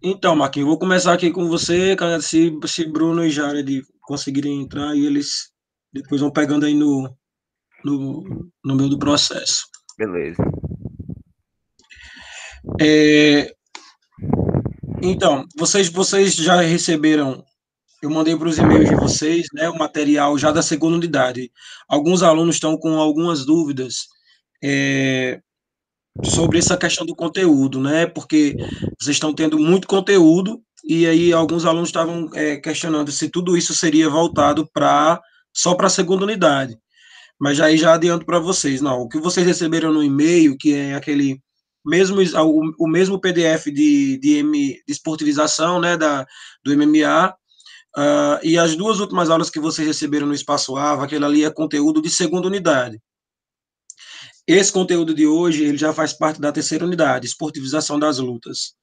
Então, Marquinhos, eu vou começar aqui com você, cara, se Bruno e Jared conseguirem entrar, e eles depois vão pegando aí no meio do processo. Beleza. Então, vocês já receberam, eu mandei para os e-mails de vocês, né, o material já da segunda unidade. Alguns alunos estão com algumas dúvidas sobre essa questão do conteúdo, né, porque vocês estão tendo muito conteúdo, e aí alguns alunos estavam questionando se tudo isso seria voltado só para a segunda unidade. Mas aí já adianto para vocês, não, o que vocês receberam no e-mail, que é aquele o mesmo PDF de esportivização, né, do MMA, e as duas últimas aulas que vocês receberam no Espaço AVA, aquele ali é conteúdo de segunda unidade. Esse conteúdo de hoje, ele já faz parte da terceira unidade, esportivização das lutas.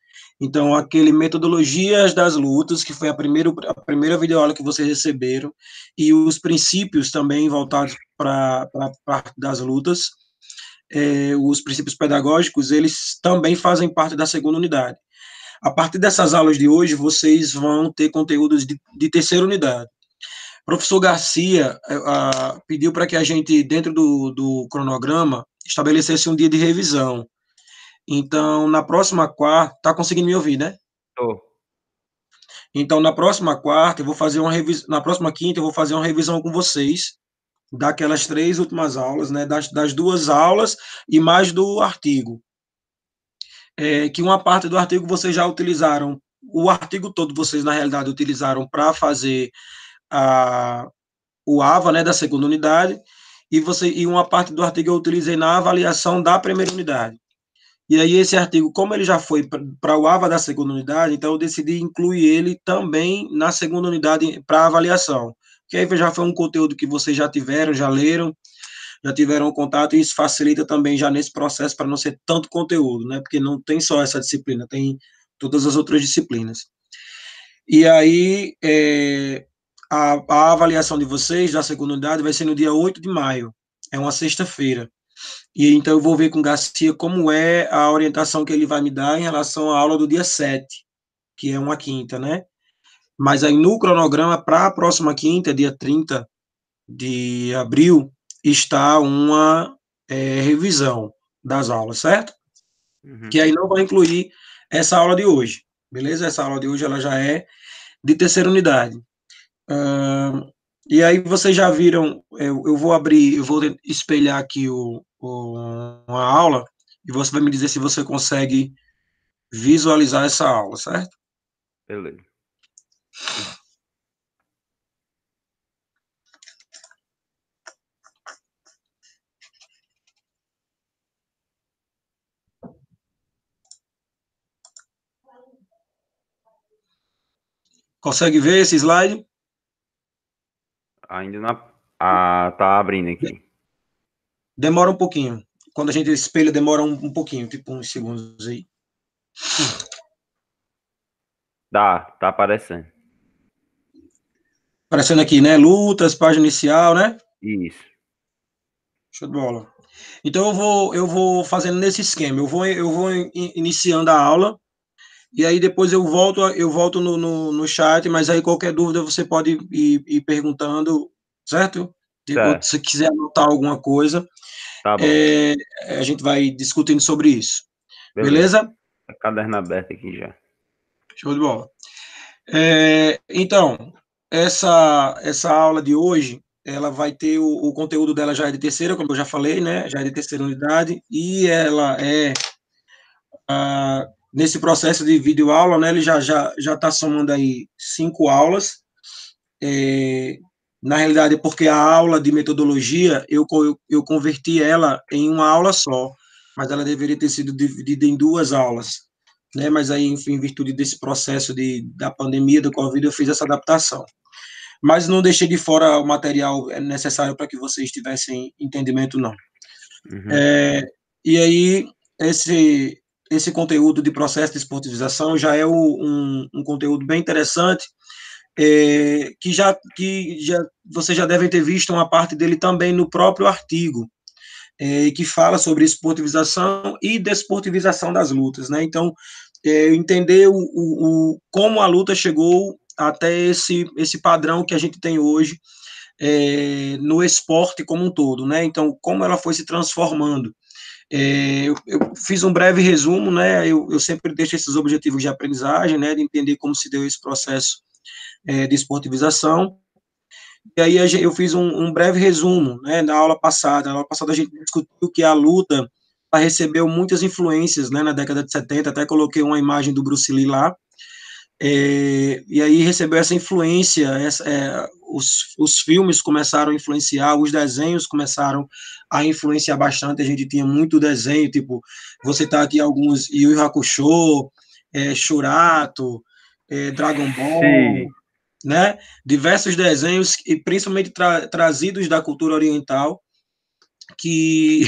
Então, aquele metodologias das lutas, que foi a primeira videoaula que vocês receberam, e os princípios também voltados para a parte das lutas, os princípios pedagógicos, eles também fazem parte da segunda unidade. A partir dessas aulas de hoje, vocês vão ter conteúdos de terceira unidade. O professor Garcia pediu para que a gente, dentro do cronograma, estabelecesse um dia de revisão. Então, na próxima quarta, está conseguindo me ouvir, né? Tô. Então, na próxima quarta, eu vou fazer uma revisão. Na próxima quinta, eu vou fazer uma revisão com vocês daquelas 3 últimas aulas, né? Das 2 aulas e mais do artigo. Que uma parte do artigo vocês já utilizaram, o artigo todo vocês, na realidade, utilizaram para fazer o AVA, né, da segunda unidade, e uma parte do artigo eu utilizei na avaliação da primeira unidade. E aí esse artigo, como ele já foi para o AVA da segunda unidade, então eu decidi incluir ele também na segunda unidade para avaliação. Que aí já foi um conteúdo que vocês já tiveram, já leram, já tiveram contato, e isso facilita também já nesse processo para não ser tanto conteúdo, né? Porque não tem só essa disciplina, tem todas as outras disciplinas. E aí, a avaliação de vocês da segunda unidade vai ser no dia 8 de maio, é uma sexta-feira. E então eu vou ver com o Garcia como é a orientação que ele vai me dar em relação à aula do dia 7, que é uma quinta, né? Mas aí no cronograma para a próxima quinta, dia 30 de abril, está uma revisão das aulas, certo? Uhum. Que aí não vai incluir essa aula de hoje, beleza? Essa aula de hoje ela já é de terceira unidade. E aí vocês já viram, eu vou abrir, eu vou espelhar aqui uma aula, e você vai me dizer se você consegue visualizar essa aula, certo? Beleza. Consegue ver esse slide? Ainda não. Ah, tá abrindo aqui. Demora um pouquinho. Quando a gente espelha, demora um pouquinho, tipo uns segundos aí. Tá aparecendo. Aparecendo aqui, né? Lutas, página inicial, né? Isso. Show de bola. Então eu vou fazendo nesse esquema. Eu vou iniciando a aula, e aí depois eu volto no chat, mas aí qualquer dúvida você pode ir perguntando, certo? Ou Certo. se quiser anotar alguma coisa, Tá bom. é, a gente vai discutindo sobre isso. Beleza. Beleza? Caderno aberto aqui já. Show de bola. Então, essa aula de hoje, ela vai ter o conteúdo dela já é de terceira, como eu já falei, né? Já é de terceira unidade, e ela nesse processo de videoaula, né? Ele já está somando aí 5 aulas. Na realidade, porque a aula de metodologia, eu converti ela em uma aula só, mas ela deveria ter sido dividida em 2 aulas, né? Mas aí, enfim, em virtude desse processo da pandemia, do Covid, eu fiz essa adaptação. Mas não deixei de fora o material necessário para que vocês tivessem entendimento, não. Uhum. E aí, esse conteúdo de processo de esportivização já é um conteúdo bem interessante, que vocês já devem ter visto uma parte dele também no próprio artigo, que fala sobre esportivização e desportivização das lutas, né? Então, entender como a luta chegou até esse padrão que a gente tem hoje no esporte como um todo, né? Então, como ela foi se transformando. Eu fiz um breve resumo, né? Eu sempre deixo esses objetivos de aprendizagem, né? De entender como se deu esse processo de esportivização. E aí eu fiz um breve resumo, né? Na aula passada. Na aula passada a gente discutiu que a luta recebeu muitas influências, né? Na década de 70, até coloquei uma imagem do Bruce Lee lá. E aí recebeu essa influência, os filmes começaram a influenciar, os desenhos começaram a influenciar bastante, a gente tinha muito desenho, tipo, você tá aqui alguns, Yu Yu Hakusho, Shurato, Dragon Ball, Sim. né, diversos desenhos, e principalmente trazidos da cultura oriental, que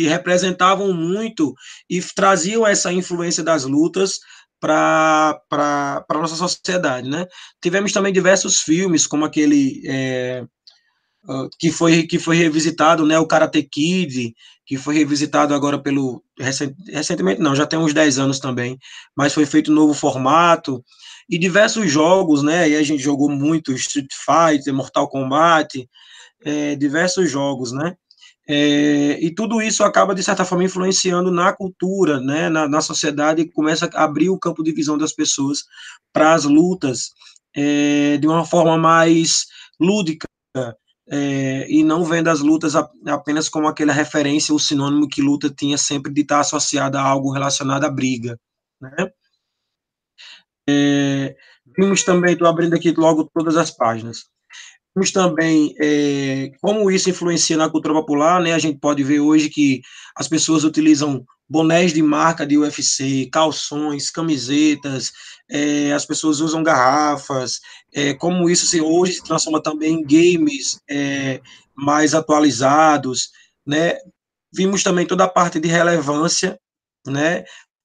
representavam muito e traziam essa influência das lutas para a nossa sociedade, né? Tivemos também diversos filmes, como aquele que foi revisitado, né? O Karate Kid, que foi revisitado agora recentemente não, já tem uns 10 anos também, mas foi feito um novo formato, e diversos jogos, né? E a gente jogou muito Street Fighter, Mortal Kombat, diversos jogos, né? E tudo isso acaba, de certa forma, influenciando na cultura, né, na sociedade, e começa a abrir o campo de visão das pessoas para as lutas de uma forma mais lúdica, e não vendo as lutas apenas como aquela referência, o sinônimo que luta tinha sempre de estar associada a algo relacionado à briga. Né? Vimos também, estou abrindo aqui logo todas as páginas. Vimos também como isso influencia na cultura popular, né? A gente pode ver hoje que as pessoas utilizam bonés de marca de UFC, calções, camisetas, as pessoas usam garrafas, como isso hoje se transforma também em games mais atualizados, né? Vimos também toda a parte de relevância, né?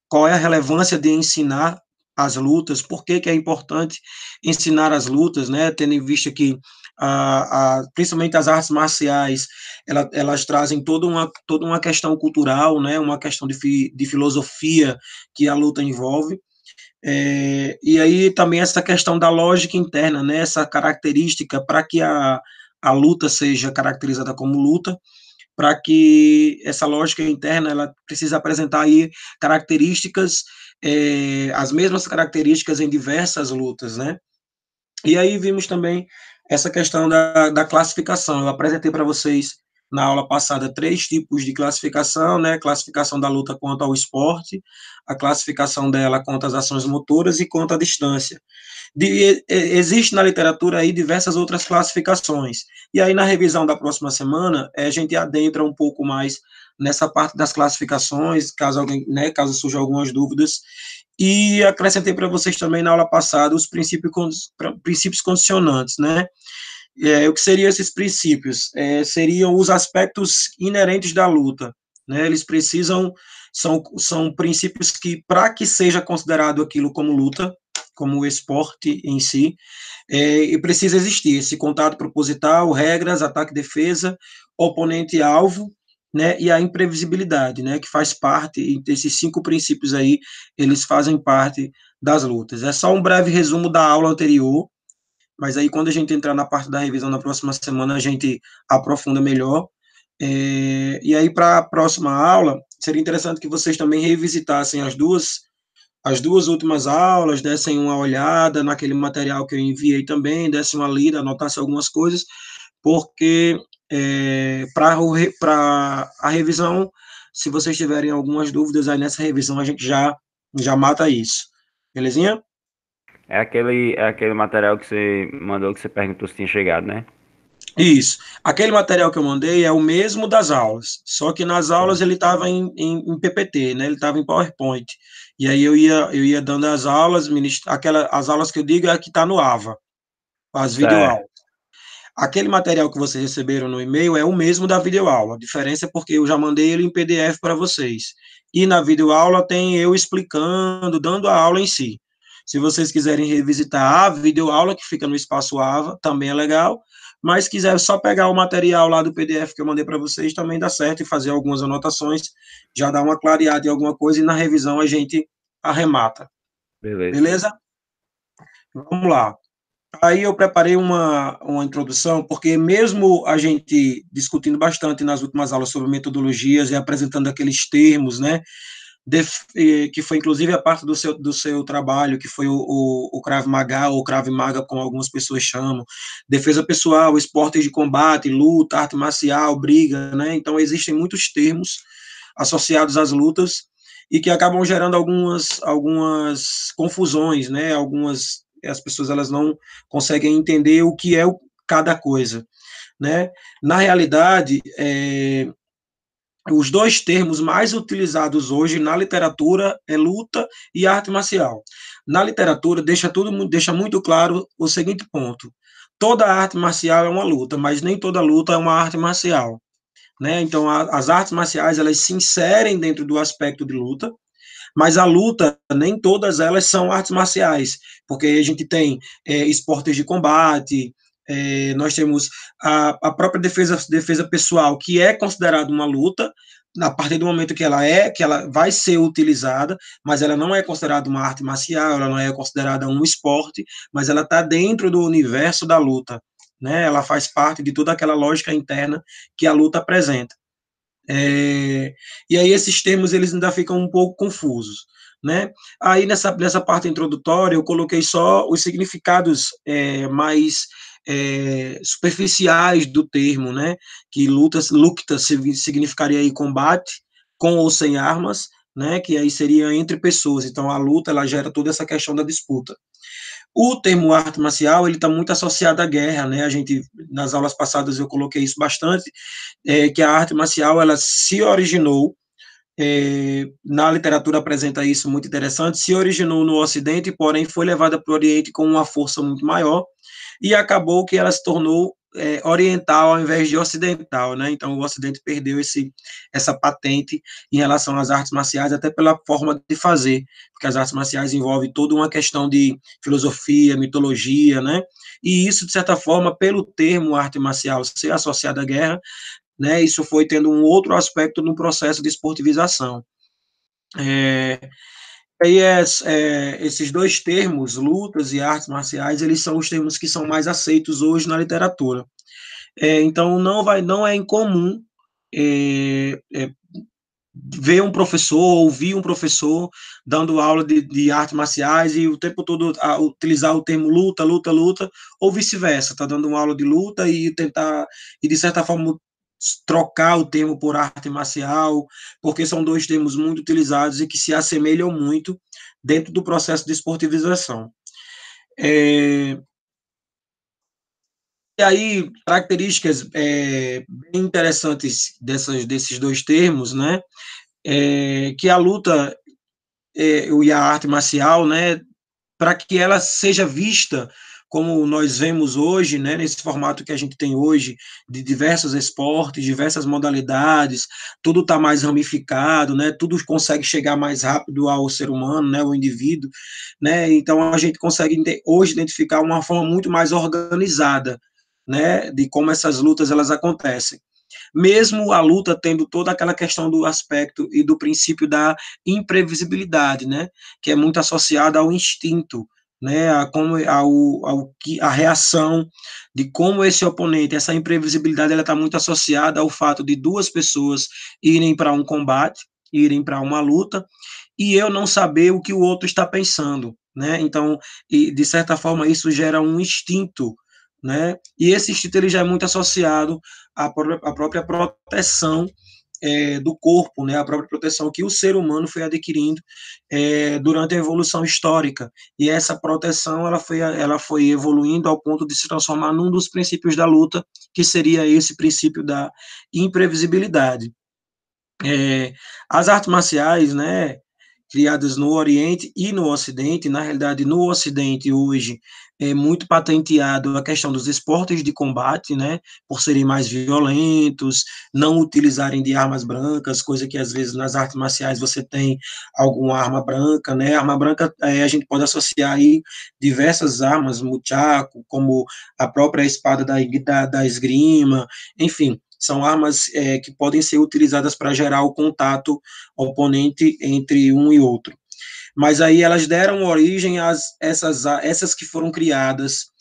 Qual é a relevância de ensinar as lutas, por que é importante ensinar as lutas, né? Tendo em vista que principalmente as artes marciais, elas trazem toda uma questão cultural, né? Uma questão de filosofia que a luta envolve. E aí também essa questão da lógica interna, né? Essa característica para que a luta seja caracterizada como luta, para que essa lógica interna ela precisa apresentar aí características, as mesmas características em diversas lutas, né? E aí vimos também essa questão da classificação. Eu apresentei para vocês na aula passada 3 tipos de classificação, né? Classificação da luta quanto ao esporte, a classificação dela quanto às ações motoras e quanto à distância. Existe na literatura aí diversas outras classificações. E aí, na revisão da próxima semana, a gente adentra um pouco mais nessa parte das classificações, caso alguém, né, caso surjam algumas dúvidas. E acrescentei para vocês também na aula passada os princípios condicionantes, né? O que seriam esses princípios? Seriam os aspectos inerentes da luta, né? Eles precisam, são princípios que, para que seja considerado aquilo como luta, como o esporte em si, e precisa existir esse contato proposital, regras, ataque e defesa, oponente e alvo, né, e a imprevisibilidade, né, que faz parte, e esses 5 princípios aí, eles fazem parte das lutas. É só um breve resumo da aula anterior, mas aí quando a gente entrar na parte da revisão na próxima semana, a gente aprofunda melhor. E aí, para a próxima aula, seria interessante que vocês também revisitassem as duas últimas aulas, dessem uma olhada naquele material que eu enviei também, dessem uma lida, anotassem algumas coisas, porque para a revisão, se vocês tiverem algumas dúvidas aí nessa revisão, a gente já mata isso. Belezinha? É aquele material que você mandou, que você perguntou se tinha chegado, né? Isso. Aquele material que eu mandei é o mesmo das aulas, só que nas aulas ele estava em PPT, né? Ele estava em PowerPoint. E aí eu ia dando as aulas, as aulas que eu digo é a que está no AVA, as videoaulas. Certo. Aquele material que vocês receberam no e-mail é o mesmo da videoaula. A diferença é porque eu já mandei ele em PDF para vocês. E na videoaula tem eu explicando, dando a aula em si. Se vocês quiserem revisitar a videoaula, que fica no espaço AVA, também é legal. Mas quiser só pegar o material lá do PDF que eu mandei para vocês, também dá certo, e fazer algumas anotações, já dá uma clareada em alguma coisa, e na revisão a gente arremata. Beleza. Beleza? Vamos lá. Aí eu preparei uma introdução, porque mesmo a gente discutindo bastante nas últimas aulas sobre metodologias e apresentando aqueles termos, né, que foi inclusive a parte do seu trabalho, que foi o Krav Maga, ou Krav Maga, como algumas pessoas chamam, defesa pessoal, esportes de combate, luta, arte marcial, briga, né? Então existem muitos termos associados às lutas e que acabam gerando algumas confusões, né? As pessoas elas não conseguem entender o que é cada coisa, né? Na realidade, os dois termos mais utilizados hoje na literatura é luta e arte marcial. Na literatura deixa muito claro o seguinte ponto: toda arte marcial é uma luta, mas nem toda luta é uma arte marcial, né? Então as artes marciais elas se inserem dentro do aspecto de luta, mas a luta, nem todas elas são artes marciais, porque a gente tem esportes de combate, nós temos a própria defesa pessoal, que é considerada uma luta, a partir do momento que ela vai ser utilizada, mas ela não é considerada uma arte marcial, ela não é considerada um esporte, mas ela está dentro do universo da luta, né? Ela faz parte de toda aquela lógica interna que a luta apresenta. E aí esses termos eles ainda ficam um pouco confusos, né? Aí nessa parte introdutória eu coloquei só os significados mais superficiais do termo, né? Que luta significaria aí combate com ou sem armas, né? Que aí seria entre pessoas. Então a luta ela gera toda essa questão da disputa. O termo arte marcial ele está muito associado à guerra, né? A gente nas aulas passadas eu coloquei isso bastante, que a arte marcial ela se originou, na literatura apresenta isso muito interessante, se originou no Ocidente, porém foi levada para o Oriente com uma força muito maior, e acabou que ela se tornou oriental ao invés de ocidental, né? Então o Ocidente perdeu essa patente em relação às artes marciais, até pela forma de fazer, porque as artes marciais envolvem toda uma questão de filosofia, mitologia, né? E isso, de certa forma, pelo termo arte marcial ser associado à guerra, né? Isso foi tendo um outro aspecto no processo de esportivização. Aí esses dois termos, lutas e artes marciais, eles são os termos que são mais aceitos hoje na literatura. Então não é incomum ver um professor, ouvir um professor dando aula de artes marciais e o tempo todo utilizar o termo luta, luta, luta, ou vice-versa, está dando uma aula de luta e tentar, e de certa forma, trocar o termo por arte marcial, porque são dois termos muito utilizados e que se assemelham muito dentro do processo de esportivização. E aí, características bem interessantes desses dois termos, né? Que a luta e a arte marcial, né, para que ela seja vista como nós vemos hoje, né, nesse formato que a gente tem hoje, de diversos esportes, diversas modalidades, tudo está mais ramificado, né, tudo consegue chegar mais rápido ao ser humano, né, ao indivíduo, né, então a gente consegue hoje identificar uma forma muito mais organizada, né, de como essas lutas elas acontecem, mesmo a luta tendo toda aquela questão do aspecto e do princípio da imprevisibilidade, né, que é muito associada ao instinto, né, a reação de como esse oponente, essa imprevisibilidade, ela está muito associada ao fato de duas pessoas irem para um combate, irem para uma luta, e eu não saber o que o outro está pensando, né, então, de certa forma, isso gera um instinto, né, e esse instinto ele já é muito associado à própria proteção do corpo, né, a própria proteção que o ser humano foi adquirindo durante a evolução histórica. E essa proteção ela foi evoluindo ao ponto de se transformar num dos princípios da luta, que seria esse princípio da imprevisibilidade. As artes marciais, né, criadas no Oriente e no Ocidente, na realidade, no Ocidente hoje é muito patenteado a questão dos esportes de combate, né, por serem mais violentos, não utilizarem de armas brancas, coisa que às vezes nas artes marciais você tem alguma arma branca, né, arma branca a gente pode associar aí diversas armas, muchaco, como a própria espada da esgrima, enfim, são armas que podem ser utilizadas para gerar o contato oponente entre um e outro. Mas aí elas deram origem essas que foram criadas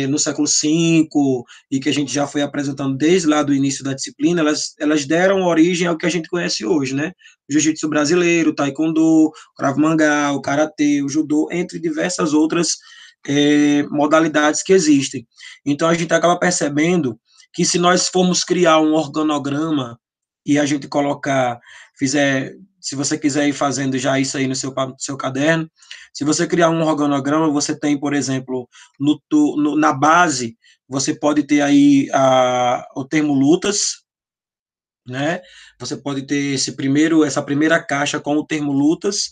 no século V e que a gente já foi apresentando desde lá do início da disciplina, elas deram origem ao que a gente conhece hoje, né? O jiu-jitsu brasileiro, o taekwondo, o krav maga, o karatê, o judô, entre diversas outras modalidades que existem. Então a gente acaba percebendo que se nós formos criar um organograma e a gente se você quiser ir fazendo já isso aí no seu caderno, se você criar um organograma, você tem, por exemplo, na base, você pode ter aí o termo lutas, né? Você pode ter essa primeira caixa com o termo lutas,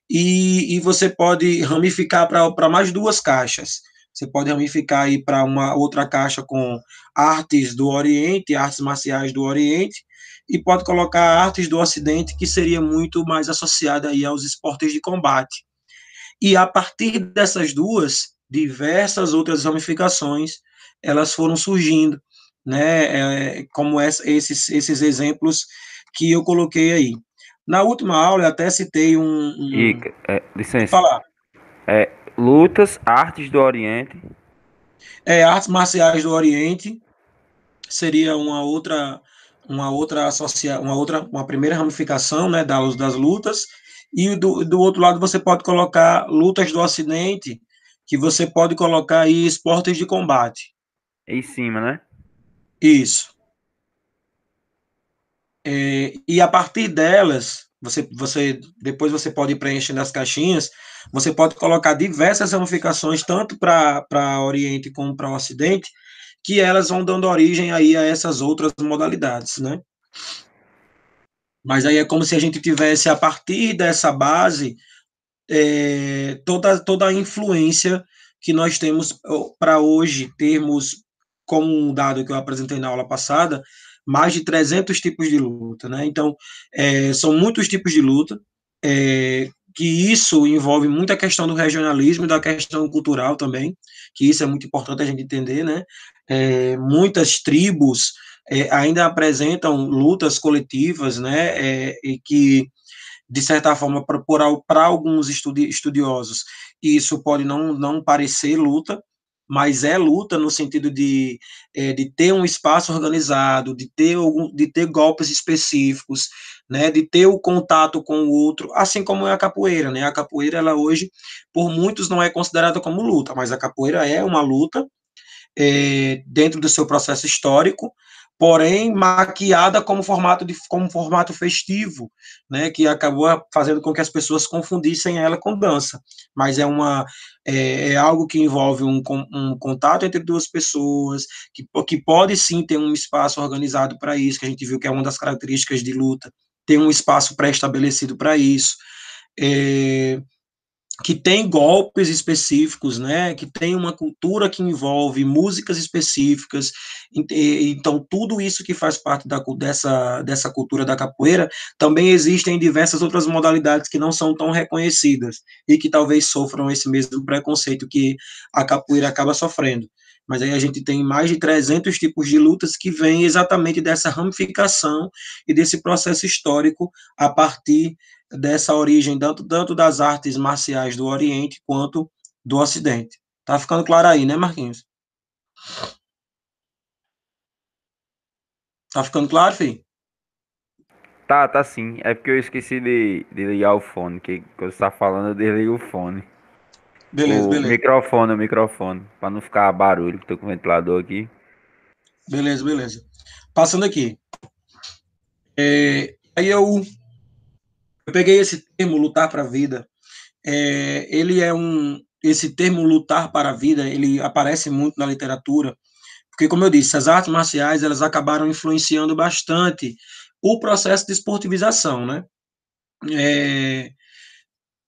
e você pode ramificar para mais duas caixas. Você pode ramificar aí para uma outra caixa com artes do Oriente, artes marciais do Oriente, e pode colocar artes do Ocidente, que seria muito mais associada aí aos esportes de combate. E a partir dessas duas, diversas outras ramificações, elas foram surgindo, né, como esses exemplos que eu coloquei aí. Na última aula, eu até citei E, licença, falar, lutas, artes do Oriente. artes marciais do Oriente seria uma primeira ramificação, né, das lutas, e do outro lado você pode colocar lutas do Ocidente, que você pode colocar aí esportes de combate. Em cima, né? Isso. E a partir delas, depois você pode ir preenchendo as caixinhas, você pode colocar diversas ramificações, tanto para Oriente como para Ocidente, que elas vão dando origem aí a essas outras modalidades, né? Mas aí é como se a gente tivesse, a partir dessa base, toda a influência que nós temos para hoje termos, como um dado que eu apresentei na aula passada, mais de 300 tipos de luta, né? Então, são muitos tipos de luta, que isso envolve muita questão do regionalismo e da questão cultural também, que isso é muito importante a gente entender, né? Muitas tribos ainda apresentam lutas coletivas, né? E que de certa forma, para alguns estudiosos, isso pode não parecer luta, mas é luta no sentido de ter um espaço organizado, de ter golpes específicos, né, de ter o contato com o outro, assim como é a capoeira, né? A capoeira, ela hoje, por muitos, não é considerada como luta, mas a capoeira é uma luta dentro do seu processo histórico, porém maquiada como formato festivo, né, que acabou fazendo com que as pessoas confundissem ela com dança, mas é algo que envolve um contato entre duas pessoas, que pode sim ter um espaço organizado para isso, que a gente viu que é uma das características de luta, ter um espaço pré-estabelecido para isso, que tem golpes específicos, né, que tem uma cultura que envolve músicas específicas, então tudo isso que faz parte dessa cultura da capoeira, também existem diversas outras modalidades que não são tão reconhecidas, e que talvez sofram esse mesmo preconceito que a capoeira acaba sofrendo. Mas aí a gente tem mais de 300 tipos de lutas que vêm exatamente dessa ramificação e desse processo histórico a partir dessa origem tanto das artes marciais do Oriente quanto do Ocidente. Tá ficando claro aí, né, Marquinhos? Tá ficando claro, filho? Tá sim. É porque eu esqueci de ligar o fone. Que quando você tá falando, eu desligo o fone. Beleza, beleza. O microfone. Pra não ficar barulho, que tô com o ventilador aqui. Beleza, beleza. Passando aqui. Aí eu peguei esse termo lutar para a vida. Ele é esse termo lutar para a vida, ele aparece muito na literatura, porque, como eu disse, as artes marciais elas acabaram influenciando bastante o processo de esportivização, né?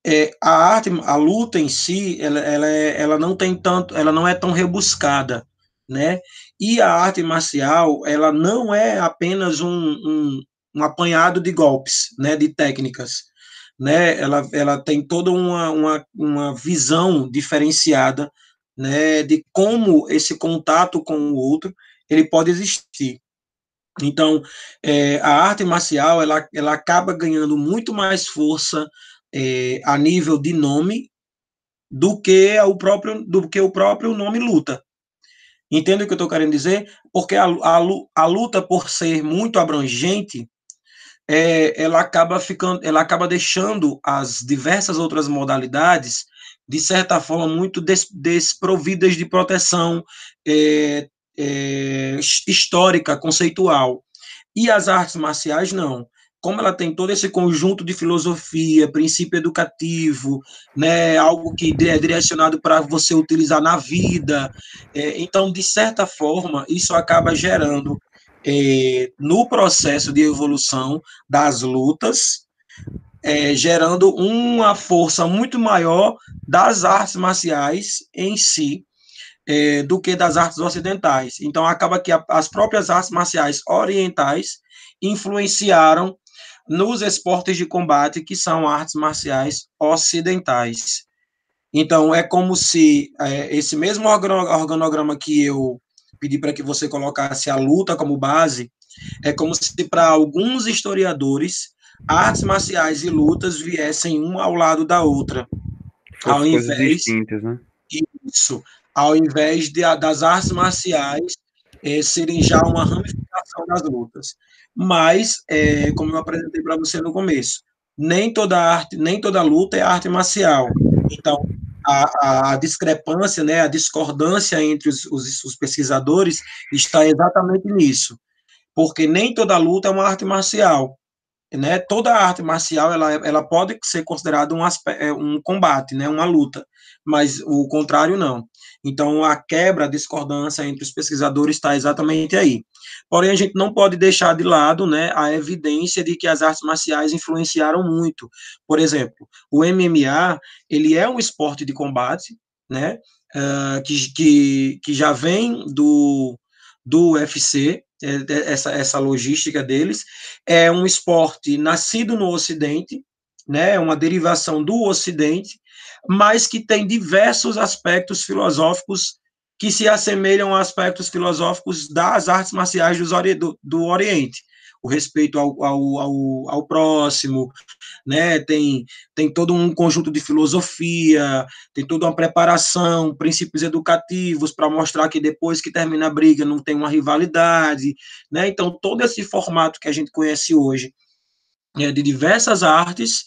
É, a luta em si, ela não tem tanto, ela não é tão rebuscada, né? E a arte marcial, ela não é apenas um apanhado de golpes, né? De técnicas, né? Ela tem toda uma visão diferenciada, né? De como esse contato com o outro ele pode existir. Então, a arte marcial ela acaba ganhando muito mais força a nível de nome do que o próprio nome luta. Entende o que eu estou querendo dizer? Porque a luta, por ser muito abrangente, ela acaba deixando as diversas outras modalidades, de certa forma, muito desprovidas de proteção é, histórica, conceitual. E as artes marciais, não. Como ela tem todo esse conjunto de filosofia, princípio educativo, né, algo que é direcionado para você utilizar na vida, então, de certa forma, isso acaba gerando, no processo de evolução das lutas, gerando uma força muito maior das artes marciais em si, do que das artes ocidentais. Então, acaba que as próprias artes marciais orientais influenciaram nos esportes de combate, que são artes marciais ocidentais. Então, é como se esse mesmo organograma que eu pedi para que você colocasse a luta como base, é como se para alguns historiadores artes marciais e lutas viessem uma ao lado da outra, ao Fosse coisas invés distintas, né? isso, ao invés das artes marciais serem já uma ramificação das lutas. Mas, como eu apresentei para você no começo, nem toda arte, nem toda luta é arte marcial. Então, a discrepância, né, a discordância entre os pesquisadores está exatamente nisso, porque nem toda luta é uma arte marcial, né? Toda arte marcial ela pode ser considerada um combate, né? Uma luta, mas o contrário não. Então a quebra, a discordância entre os pesquisadores está exatamente aí. Porém a gente não pode deixar de lado, né, a evidência de que as artes marciais influenciaram muito. Por exemplo, o MMA ele é um esporte de combate, né? Que já vem do UFC, essa logística deles. É um esporte nascido no Ocidente, né, uma derivação do Ocidente, mas que tem diversos aspectos filosóficos que se assemelham a aspectos filosóficos das artes marciais do Oriente. O respeito ao próximo, né? Tem todo um conjunto de filosofia, tem toda uma preparação, princípios educativos para mostrar que depois que termina a briga não tem uma rivalidade, né? Então, todo esse formato que a gente conhece hoje de diversas artes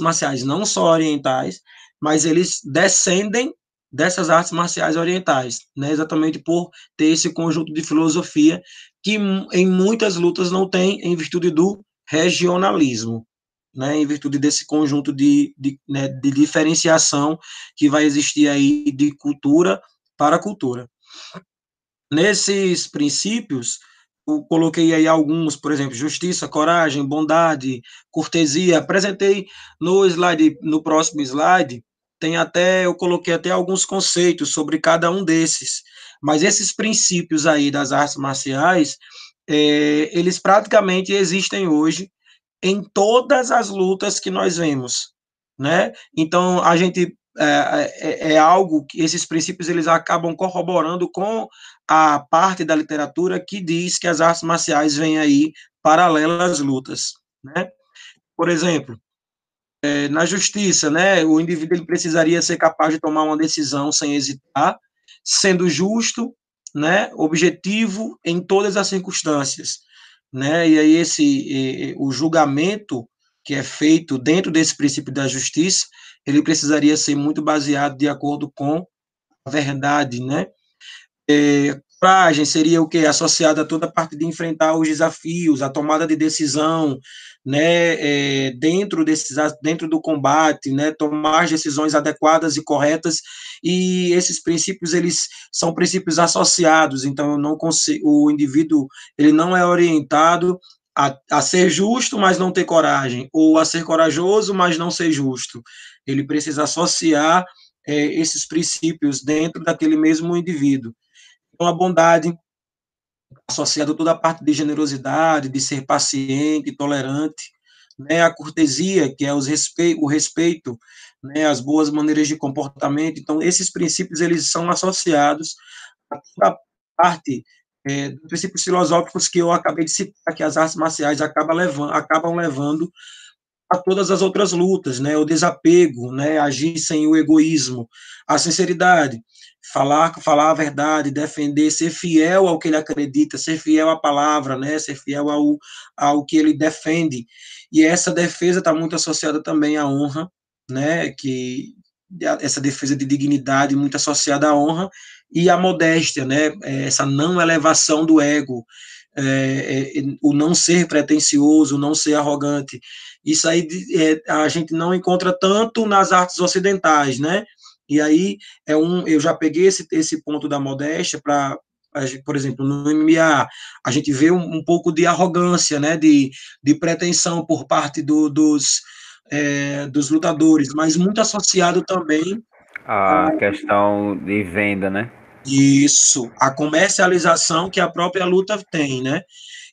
marciais, não só orientais, mas eles descendem dessas artes marciais orientais, né? Exatamente por ter esse conjunto de filosofia que em muitas lutas não tem, em virtude do regionalismo, né, em virtude desse conjunto né, de diferenciação que vai existir aí de cultura para cultura. Nesses princípios, eu coloquei aí alguns, por exemplo, justiça, coragem, bondade, cortesia. Apresentei no próximo slide, eu coloquei até alguns conceitos sobre cada um desses. Mas esses princípios aí das artes marciais, eles praticamente existem hoje em todas as lutas que nós vemos, né? Então a gente é algo que esses princípios eles acabam corroborando com a parte da literatura que diz que as artes marciais vêm aí paralelas às lutas, né? Por exemplo, na justiça, né, o indivíduo ele precisaria ser capaz de tomar uma decisão sem hesitar, sendo justo, né, objetivo em todas as circunstâncias, né? E aí o julgamento que é feito dentro desse princípio da justiça, ele precisaria ser muito baseado de acordo com a verdade, né? Coragem seria o que associada a toda a parte de enfrentar os desafios, a tomada de decisão, né, dentro do combate, né, tomar as decisões adequadas e corretas. E esses princípios eles são princípios associados. Então eu não consigo, o indivíduo ele não é orientado a ser justo, mas não ter coragem, ou a ser corajoso, mas não ser justo. Ele precisa associar esses princípios dentro daquele mesmo indivíduo. Então, a bondade, associada a toda a parte de generosidade, de ser paciente, tolerante, né? A cortesia, que é o respeito, né? As boas maneiras de comportamento. Então, esses princípios, eles são associados a toda a parte dos princípios filosóficos que eu acabei de citar, que as artes marciais acabam levando a todas as outras lutas, né? O desapego, né? Agir sem o egoísmo, a sinceridade, falar a verdade, defender, ser fiel ao que ele acredita, ser fiel à palavra, né? Ser fiel ao que ele defende. E essa defesa está muito associada também à honra, né? Que essa defesa de dignidade muito associada à honra e à modéstia, né? Essa não elevação do ego, o não ser pretensioso, o não ser arrogante. Isso aí a gente não encontra tanto nas artes ocidentais, né? E aí eu já peguei esse ponto da modéstia para, por exemplo, no MMA, a gente vê um pouco de arrogância, né? De pretensão por parte dos lutadores, mas muito associado também A questão de venda, né? isso, a comercialização que a própria luta tem, né?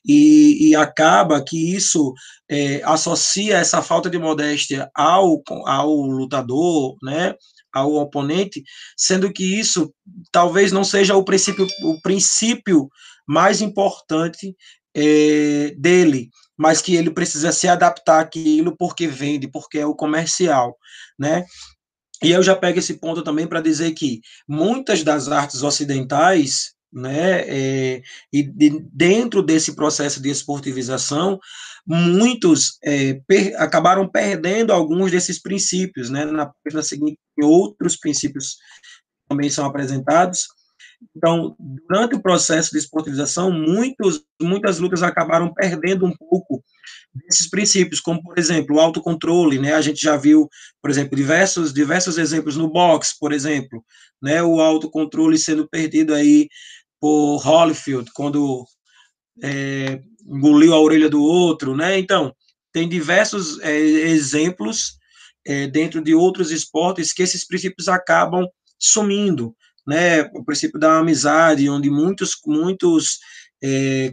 E acaba que isso associa essa falta de modéstia ao lutador, né? Ao oponente, sendo que isso talvez não seja o princípio mais importante dele, mas que ele precisa se adaptar àquilo porque vende, porque é o comercial, né? E eu já pego esse ponto também para dizer que muitas das artes ocidentais, né, dentro desse processo de esportivização, muitos acabaram perdendo alguns desses princípios, né, na página seguinte, outros princípios também são apresentados. Então, durante o processo de esportivização, muitas lutas acabaram perdendo um pouco desses princípios, como, por exemplo, o autocontrole, né? A gente já viu, por exemplo, diversos exemplos no boxe, por exemplo, né? O autocontrole sendo perdido aí por Holyfield, quando engoliu a orelha do outro, né? Então, tem diversos exemplos dentro de outros esportes que esses princípios acabam sumindo, né? O princípio da amizade, onde muitos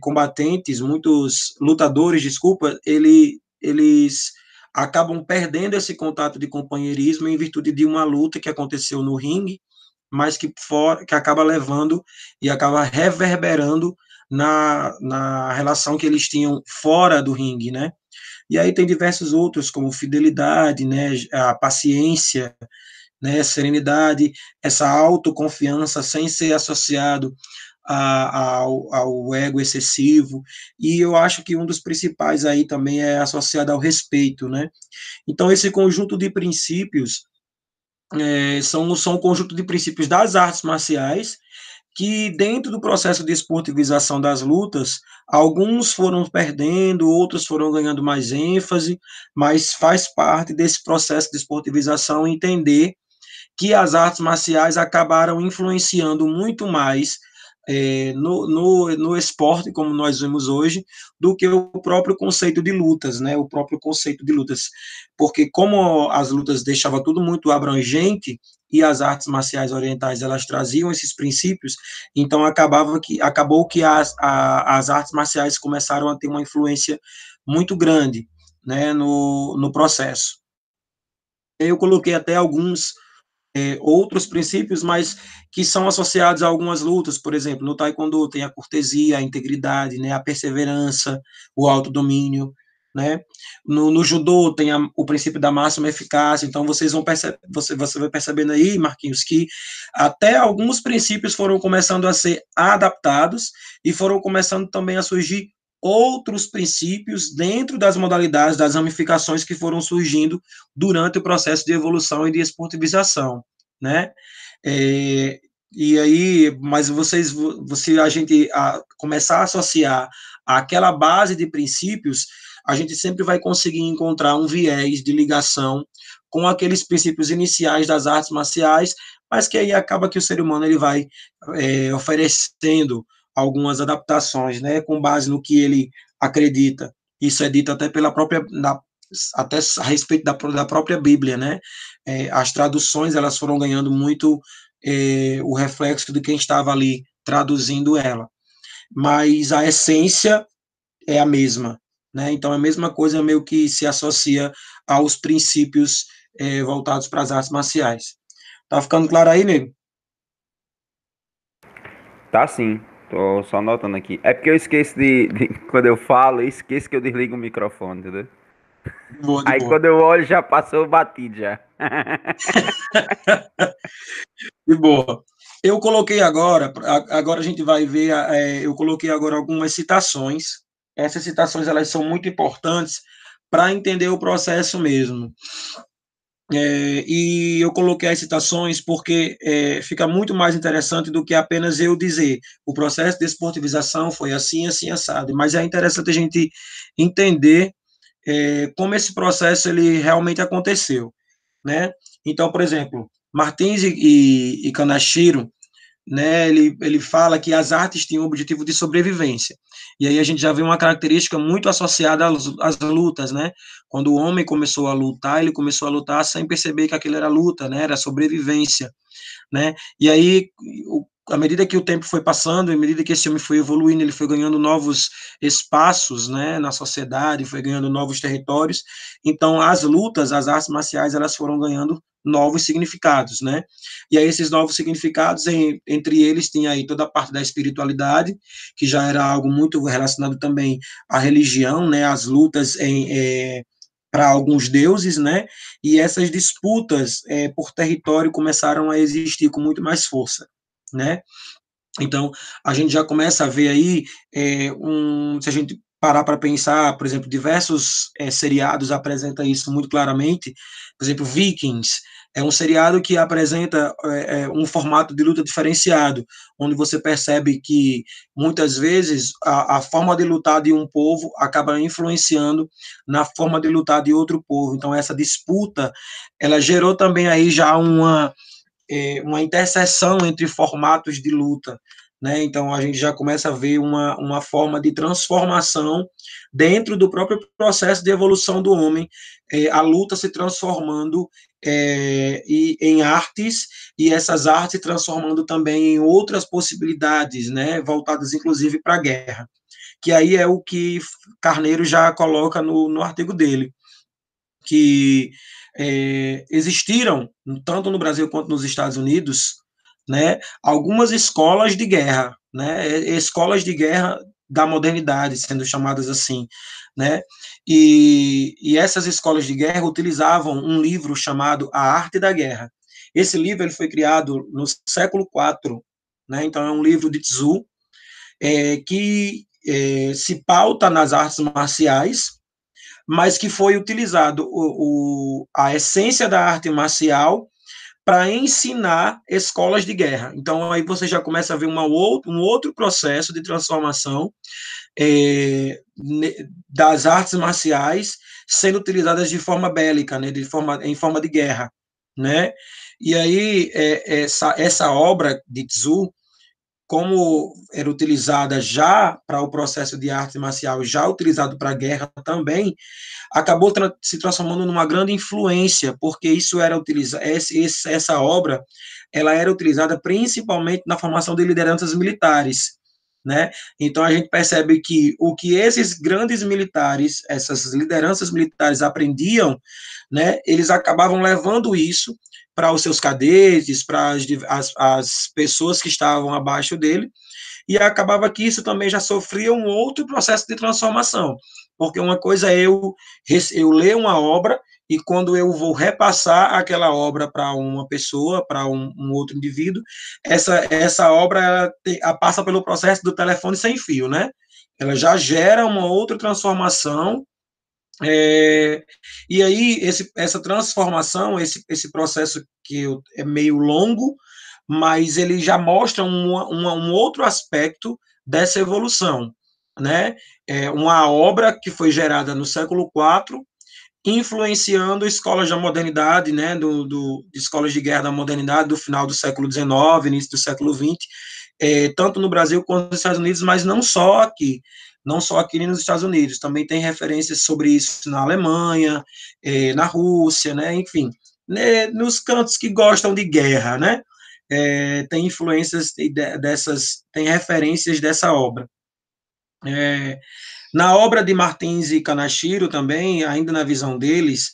combatentes, muitos lutadores, desculpa, eles acabam perdendo esse contato de companheirismo em virtude de uma luta que aconteceu no ringue, mas que acaba levando e acaba reverberando na relação que eles tinham fora do ringue, né? E aí tem diversos outros, como fidelidade, né, a paciência, né, serenidade, essa autoconfiança sem ser associado ao ego excessivo, e eu acho que um dos principais aí também é associado ao respeito, né? Então, esse conjunto de princípios são um conjunto de princípios das artes marciais que dentro do processo de esportivização das lutas, alguns foram perdendo, outros foram ganhando mais ênfase, mas faz parte desse processo de esportivização entender que as artes marciais acabaram influenciando muito mais no esporte, como nós vemos hoje, do que o próprio conceito de lutas, né? O próprio conceito de lutas. Porque como as lutas deixavam tudo muito abrangente, e as artes marciais orientais elas traziam esses princípios, então acabou que as artes marciais começaram a ter uma influência muito grande, né, no processo. Eu coloquei até alguns outros princípios, mas que são associados a algumas lutas. Por exemplo, no Taekwondo tem a cortesia, a integridade, né, a perseverança, o autodomínio, né? No judô tem o princípio da máxima eficácia. Então você vai percebendo aí, Marquinhos, que até alguns princípios foram começando a ser adaptados e foram começando também a surgir outros princípios dentro das modalidades, das ramificações que foram surgindo durante o processo de evolução e de esportivização, né? E aí, mas você a gente começar a associar aquela base de princípios, a gente sempre vai conseguir encontrar um viés de ligação com aqueles princípios iniciais das artes marciais, mas que aí acaba que o ser humano ele vai oferecendo algumas adaptações, né, com base no que ele acredita. Isso é dito até pela própria até a respeito da própria Bíblia, né? As traduções elas foram ganhando muito o reflexo de quem estava ali traduzindo ela, mas a essência é a mesma, né? Então a mesma coisa meio que se associa aos princípios voltados para as artes marciais. Tá ficando claro aí, nego? Tá sim, tô só anotando aqui. É porque eu esqueço quando eu falo, eu esqueço que eu desligo o microfone, entendeu? boa, de Aí boa. quando eu olho, já passou batido já. De boa. Eu coloquei agora, agora a gente vai ver, eu coloquei agora algumas citações. Essas citações elas são muito importantes para entender o processo mesmo. E eu coloquei as citações porque fica muito mais interessante do que apenas eu dizer o processo de esportivização foi assim, assim, assado. Mas é interessante a gente entender como esse processo ele realmente aconteceu, né? Então, por exemplo, Martins e Kanashiro, né, ele fala que as artes tinham o objetivo de sobrevivência. E aí a gente já vê uma característica muito associada às lutas, né? Quando o homem começou a lutar, ele começou a lutar sem perceber que aquilo era luta, né? Era sobrevivência, né? E aí, à medida que o tempo foi passando, à medida que esse homem foi evoluindo, ele foi ganhando novos espaços, né, na sociedade, foi ganhando novos territórios. Então, as lutas, as artes marciais, elas foram ganhando novos significados, né? E aí esses novos significados, entre eles tinha aí toda a parte da espiritualidade, que já era algo muito relacionado também à religião, né? As lutas para alguns deuses, né? E essas disputas por território começaram a existir com muito mais força, né? Então, a gente já começa a ver aí, se a gente parar para pensar, por exemplo, diversos seriados apresentam isso muito claramente. Por exemplo, Vikings é um seriado que apresenta um formato de luta diferenciado, onde você percebe que muitas vezes a forma de lutar de um povo acaba influenciando na forma de lutar de outro povo. Então, essa disputa, ela gerou também aí já uma interseção entre formatos de luta, né? Então a gente já começa a ver uma forma de transformação dentro do próprio processo de evolução do homem, a luta se transformando em artes e essas artes se transformando também em outras possibilidades, né? Voltadas inclusive para a guerra, que aí é o que Carneiro já coloca no artigo dele, que existiram, tanto no Brasil quanto nos Estados Unidos, né, algumas escolas de guerra, né, escolas de guerra da modernidade, sendo chamadas assim, né, e essas escolas de guerra utilizavam um livro chamado A Arte da Guerra. Esse livro ele foi criado no século IV, né, então é um livro de Tzu, que se pauta nas artes marciais, mas que foi utilizado a essência da arte marcial para ensinar escolas de guerra. Então, aí você já começa a ver um outro processo de transformação é, das artes marciais sendo utilizadas de forma bélica, né, em forma de guerra. Né? E aí, essa obra de Tzu, como era utilizada já para o processo de arte marcial, já utilizado para a guerra também, acabou se transformando numa grande influência, porque isso era utilizado, essa obra, ela era utilizada principalmente na formação de lideranças militares, né? Então a gente percebe que o que esses grandes militares, essas lideranças militares aprendiam, né? Eles acabavam levando isso para os seus cadetes, para as pessoas que estavam abaixo dele, e acabava que isso também já sofria um outro processo de transformação, porque uma coisa é eu ler uma obra e quando eu vou repassar aquela obra para uma pessoa, para um outro indivíduo, essa obra passa pelo processo do telefone sem fio, né? Ela já gera uma outra transformação, e aí essa transformação, esse processo é meio longo, mas ele já mostra um outro aspecto dessa evolução, né? Uma obra que foi gerada no século IV, influenciando escolas da modernidade, né? Escolas de guerra da modernidade do final do século XIX, início do século XX, tanto no Brasil quanto nos Estados Unidos, mas não só aqui. Não só aqui nos Estados Unidos, também tem referências sobre isso na Alemanha, na Rússia, né? Enfim, né? Nos cantos que gostam de guerra, né? Tem influências tem referências dessa obra. Na obra de Martins e Kanashiro também, ainda na visão deles,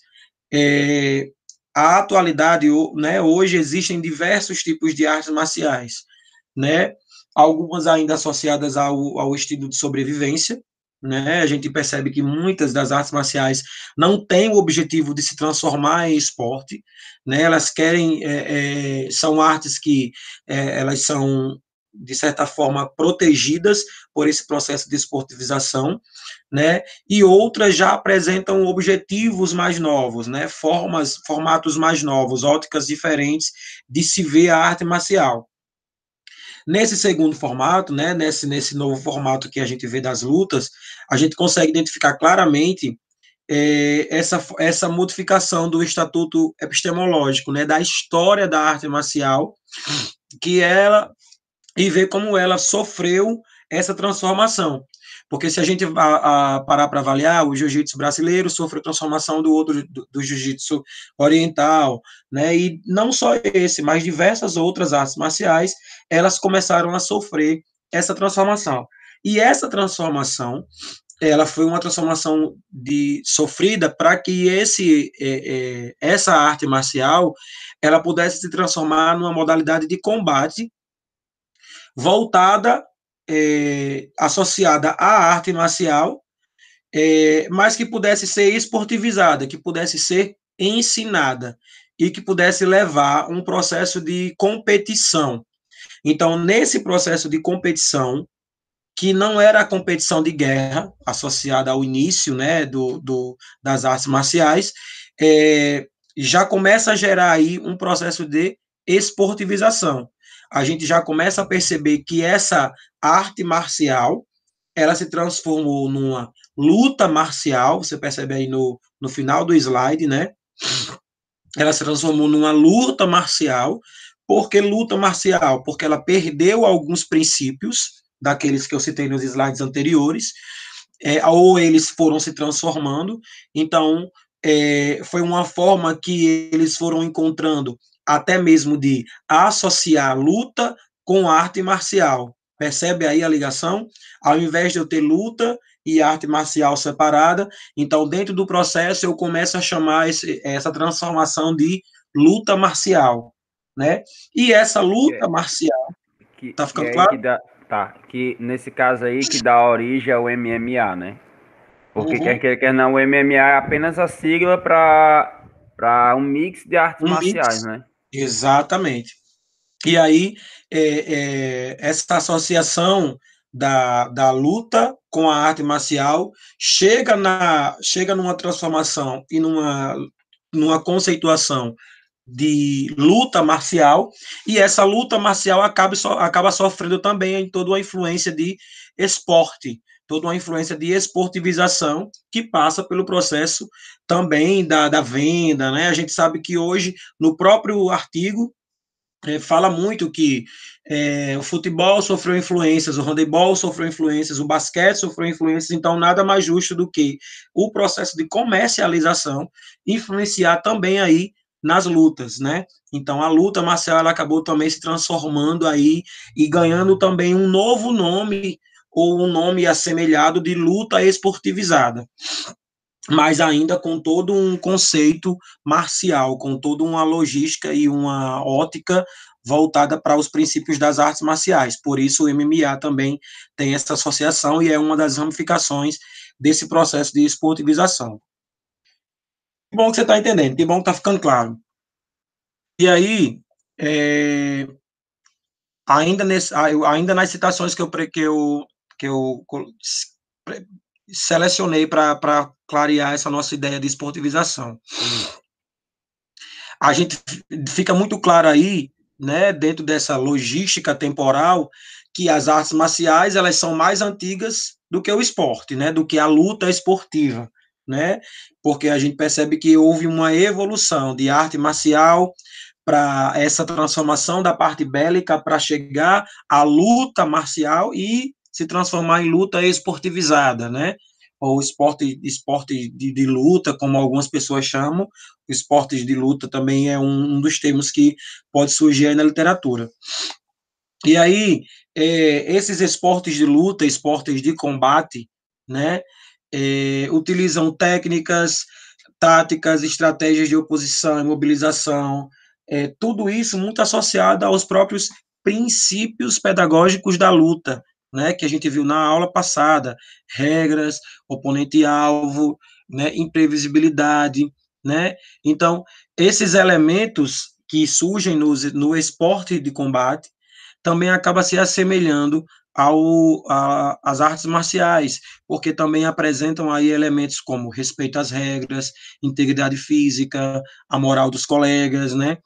a atualidade, né, hoje existem diversos tipos de artes marciais, né, algumas ainda associadas ao estilo de sobrevivência, né? A gente percebe que muitas das artes marciais não têm o objetivo de se transformar em esporte, né? Elas querem, são artes que elas são, de certa forma, protegidas por esse processo de esportivização, né? E outras já apresentam objetivos mais novos, né? Formatos mais novos, óticas diferentes de se ver a arte marcial. Nesse segundo formato, né, nesse novo formato que a gente vê das lutas, a gente consegue identificar claramente essa modificação do estatuto epistemológico, né, da história da arte marcial, que ela e ver como ela sofreu essa transformação. Porque se a gente parar para avaliar, o jiu-jitsu brasileiro sofreu transformação do jiu-jitsu oriental, né? E não só esse, mas diversas outras artes marciais, elas começaram a sofrer essa transformação. E essa transformação, ela foi uma transformação sofrida para que essa arte marcial ela pudesse se transformar numa modalidade de combate voltada, associada à arte marcial, mas que pudesse ser esportivizada, que pudesse ser ensinada e que pudesse levar um processo de competição. Então, nesse processo de competição, que não era a competição de guerra associada ao início, né, das artes marciais, já começa a gerar aí um processo de esportivização. A gente já começa a perceber que essa arte marcial ela se transformou numa luta marcial, você percebe aí no final do slide, né? Ela se transformou numa luta marcial. Por que luta marcial? Porque ela perdeu alguns princípios daqueles que eu citei nos slides anteriores, ou eles foram se transformando. Então, foi uma forma que eles foram encontrando até mesmo de associar luta com arte marcial. Percebe aí a ligação? Ao invés de eu ter luta e arte marcial separada, então dentro do processo eu começo a chamar essa transformação de luta marcial, né? E essa luta marcial, tá Que ficando é aí que claro? dá. Tá, que nesse caso aí que dá origem ao MMA, né? Porque Uhum. quer não, o MMA é apenas a sigla para um mix de artes Um marciais, mix, né? exatamente. E aí, essa associação da luta com a arte marcial chega numa transformação e numa conceituação de luta marcial, e essa luta marcial acaba sofrendo também toda uma influência de esporte, toda uma influência de esportivização que passa pelo processo também da venda, né? A gente sabe que hoje, no próprio artigo, fala muito que o futebol sofreu influências, o handebol sofreu influências, o basquete sofreu influências, então nada mais justo do que o processo de comercialização influenciar também aí nas lutas, né? Então a luta marcial ela acabou também se transformando aí e ganhando também um novo nome ou um nome assemelhado de luta esportivizada, mas ainda com todo um conceito marcial, com toda uma logística e uma ótica voltada para os princípios das artes marciais. Por isso, o MMA também tem essa associação e é uma das ramificações desse processo de esportivização. Que bom que você está entendendo, que bom que está ficando claro. E aí, ainda nas citações que eu selecionei para clarear essa nossa ideia de esportivização. A gente fica muito claro aí, né, dentro dessa logística temporal, que as artes marciais elas são mais antigas do que o esporte, né, do que a luta esportiva, né, porque a gente percebe que houve uma evolução de arte marcial para essa transformação da parte bélica para chegar à luta marcial e se transformar em luta esportivizada, né? Ou esporte de luta, como algumas pessoas chamam, esportes de luta também é um dos termos que pode surgir aí na literatura. E aí, esses esportes de luta, esportes de combate, né, utilizam técnicas, táticas, estratégias de oposição, imobilização, tudo isso muito associado aos próprios princípios pedagógicos da luta, né, que a gente viu na aula passada, regras, oponente-alvo, né, imprevisibilidade, né? Então, esses elementos que surgem no esporte de combate também acaba se assemelhando às artes marciais, porque também apresentam aí elementos como respeito às regras, integridade física, a moral dos colegas, né?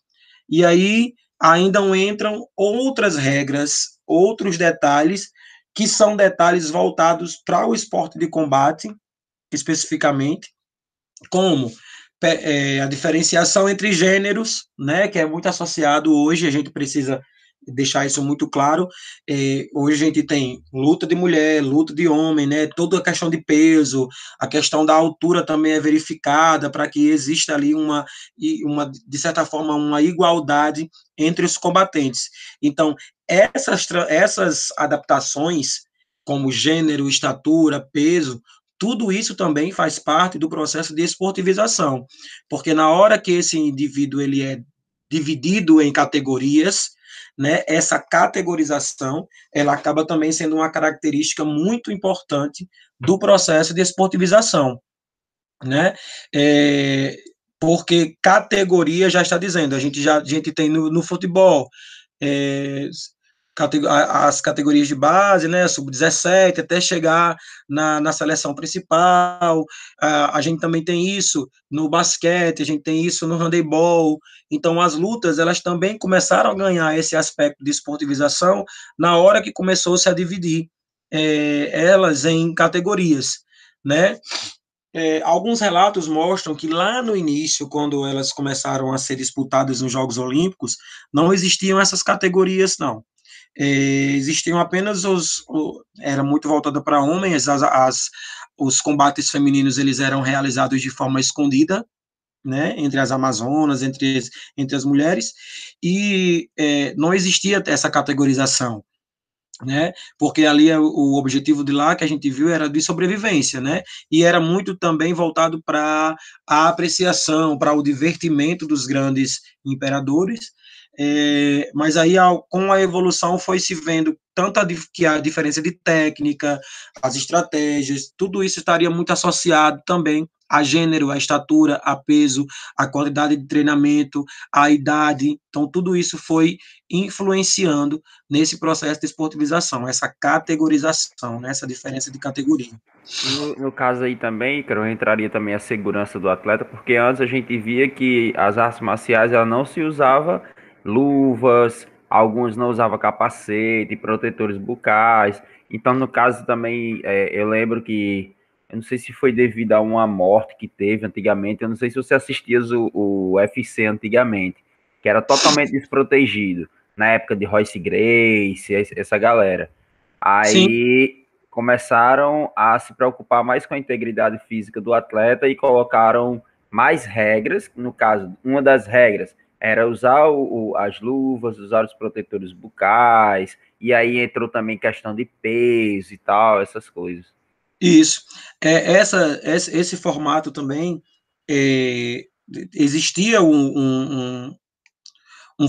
E aí ainda entram outras regras, outros detalhes, que são detalhes voltados para o esporte de combate, especificamente, como a diferenciação entre gêneros, né, que é muito associado hoje, a gente precisa deixar isso muito claro. Hoje a gente tem luta de mulher, luta de homem, né, toda a questão de peso, a questão da altura também é verificada para que exista ali de certa forma, uma igualdade entre os combatentes. Então, essas adaptações, como gênero, estatura, peso, tudo isso também faz parte do processo de esportivização, porque na hora que esse indivíduo ele é dividido em categorias, né, essa categorização ela acaba também sendo uma característica muito importante do processo de esportivização, né? É, porque categoria já está dizendo, a gente tem no futebol é, as categorias de base, né, sub-17, até chegar na seleção principal. A gente também tem isso no basquete, a gente tem isso no handebol. Então, as lutas, elas também começaram a ganhar esse aspecto de esportivização na hora que começou-se a dividir elas em categorias, né? Alguns relatos mostram que lá no início, quando elas começaram a ser disputadas nos Jogos Olímpicos, não existiam essas categorias, não. Existiam apenas era muito voltada para homens, os combates femininos eles eram realizados de forma escondida, né, entre as amazonas, entre as mulheres, e não existia essa categorização, né? Porque ali o objetivo de lá que a gente viu era de sobrevivência, né? E era muito também voltado para a apreciação, para o divertimento dos grandes imperadores. Mas aí com a evolução foi se vendo tanto que a diferença de técnica, as estratégias, tudo isso estaria muito associado também a gênero, a estatura, a peso, a qualidade de treinamento, a idade. Então, tudo isso foi influenciando nesse processo de esportivização, essa categorização, né, essa diferença de categoria. No caso aí também, cara, entraria também a segurança do atleta, porque antes a gente via que as artes marciais ela não se usava luvas, alguns não usavam capacete, protetores bucais. Então, no caso também, eu lembro que, eu não sei se foi devido a uma morte que teve antigamente, eu não sei se você assistia o UFC antigamente, que era totalmente desprotegido, na época de Royce Gracie, essa galera. Sim, Aí começaram a se preocupar mais com a integridade física do atleta e colocaram mais regras. No caso, uma das regras era usar as luvas, usar os protetores bucais, e aí entrou também questão de peso e tal, essas coisas. isso. Esse formato também é, existia um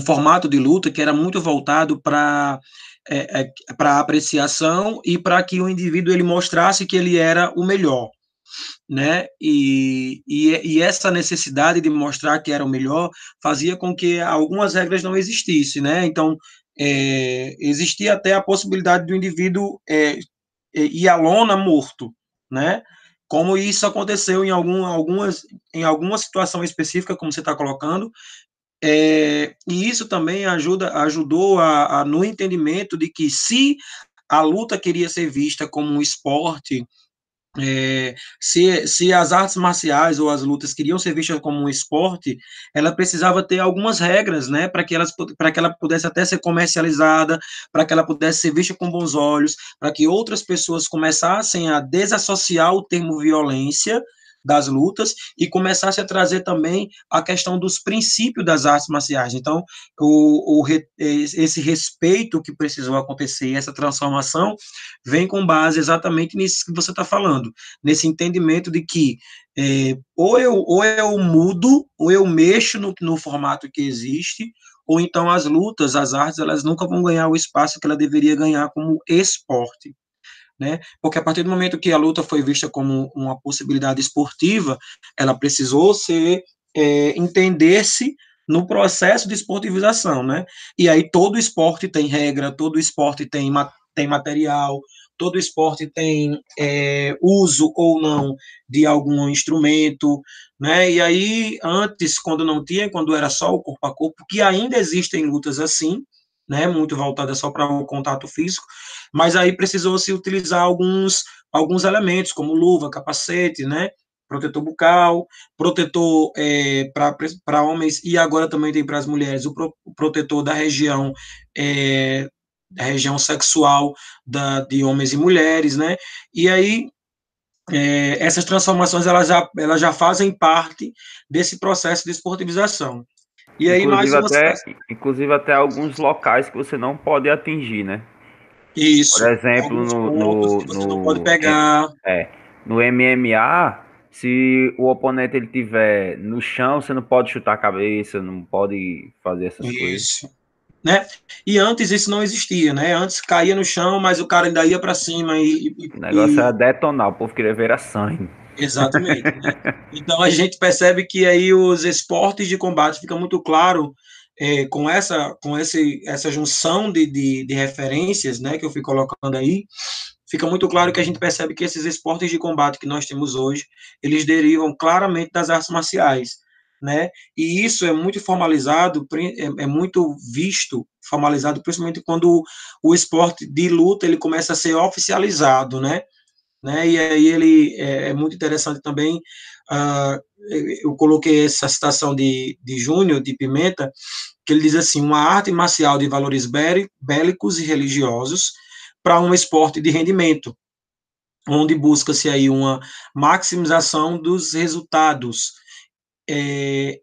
formato de luta que era muito voltado para apreciação e para que o indivíduo ele mostrasse que ele era o melhor, né? E essa necessidade de mostrar que era o melhor fazia com que algumas regras não existissem, né? Então, existia até a possibilidade do indivíduo ir à lona morto, né? Como isso aconteceu em alguma situação específica, como você está colocando, e isso também ajudou no entendimento de que se a luta queria ser vista como um esporte, se as artes marciais ou as lutas queriam ser vistas como um esporte, ela precisava ter algumas regras, né, para que ela pudesse até ser comercializada, para que ela pudesse ser vista com bons olhos, para que outras pessoas começassem a desassociar o termo violência das lutas e começasse a trazer também a questão dos princípios das artes marciais. Então, esse respeito que precisou acontecer, essa transformação, vem com base exatamente nisso que você está falando, nesse entendimento de que ou eu mudo, ou eu mexo no formato que existe, ou então as lutas, as artes, elas nunca vão ganhar o espaço que ela deveria ganhar como esporte, né? Porque a partir do momento que a luta foi vista como uma possibilidade esportiva, ela precisou ser entender-se no processo de esportivização, né? E aí todo esporte tem regra, todo esporte tem material, todo esporte tem uso ou não de algum instrumento, né? E aí antes, quando não tinha, quando era só o corpo a corpo, que ainda existem lutas assim, né? Muito voltadas só para o contato físico, mas aí precisou se utilizar alguns elementos, como luva, capacete, né? Protetor bucal, protetor para homens e agora também tem para as mulheres o protetor da região sexual de homens e mulheres, né? E aí essas transformações elas já fazem parte desse processo de esportivização. E aí mais Inclusive uma até, inclusive até alguns locais que você não pode atingir, né? Por isso, exemplo, alguns pontos que você não pode pegar. é, no MMA, se o oponente ele tiver no chão, você não pode chutar a cabeça, não pode fazer essas coisas. Isso. Né? E antes isso não existia, né? Antes caía no chão, mas o cara ainda ia para cima O negócio era detonar, o povo queria ver a sangue. exatamente, né? Então a gente percebe que aí os esportes de combate fica muito claro essa junção de referências, né, que eu fui colocando aí, fica muito claro que a gente percebe que esses esportes de combate que nós temos hoje, eles derivam claramente das artes marciais, né? E isso é muito formalizado, é muito visto, formalizado, principalmente quando o esporte de luta ele começa a ser oficializado, né? E aí ele é muito interessante também. Uh, eu coloquei essa citação de Júnior, de Pimenta, que ele diz assim: uma arte marcial de valores bélicos e religiosos para um esporte de rendimento, onde busca-se aí uma maximização dos resultados,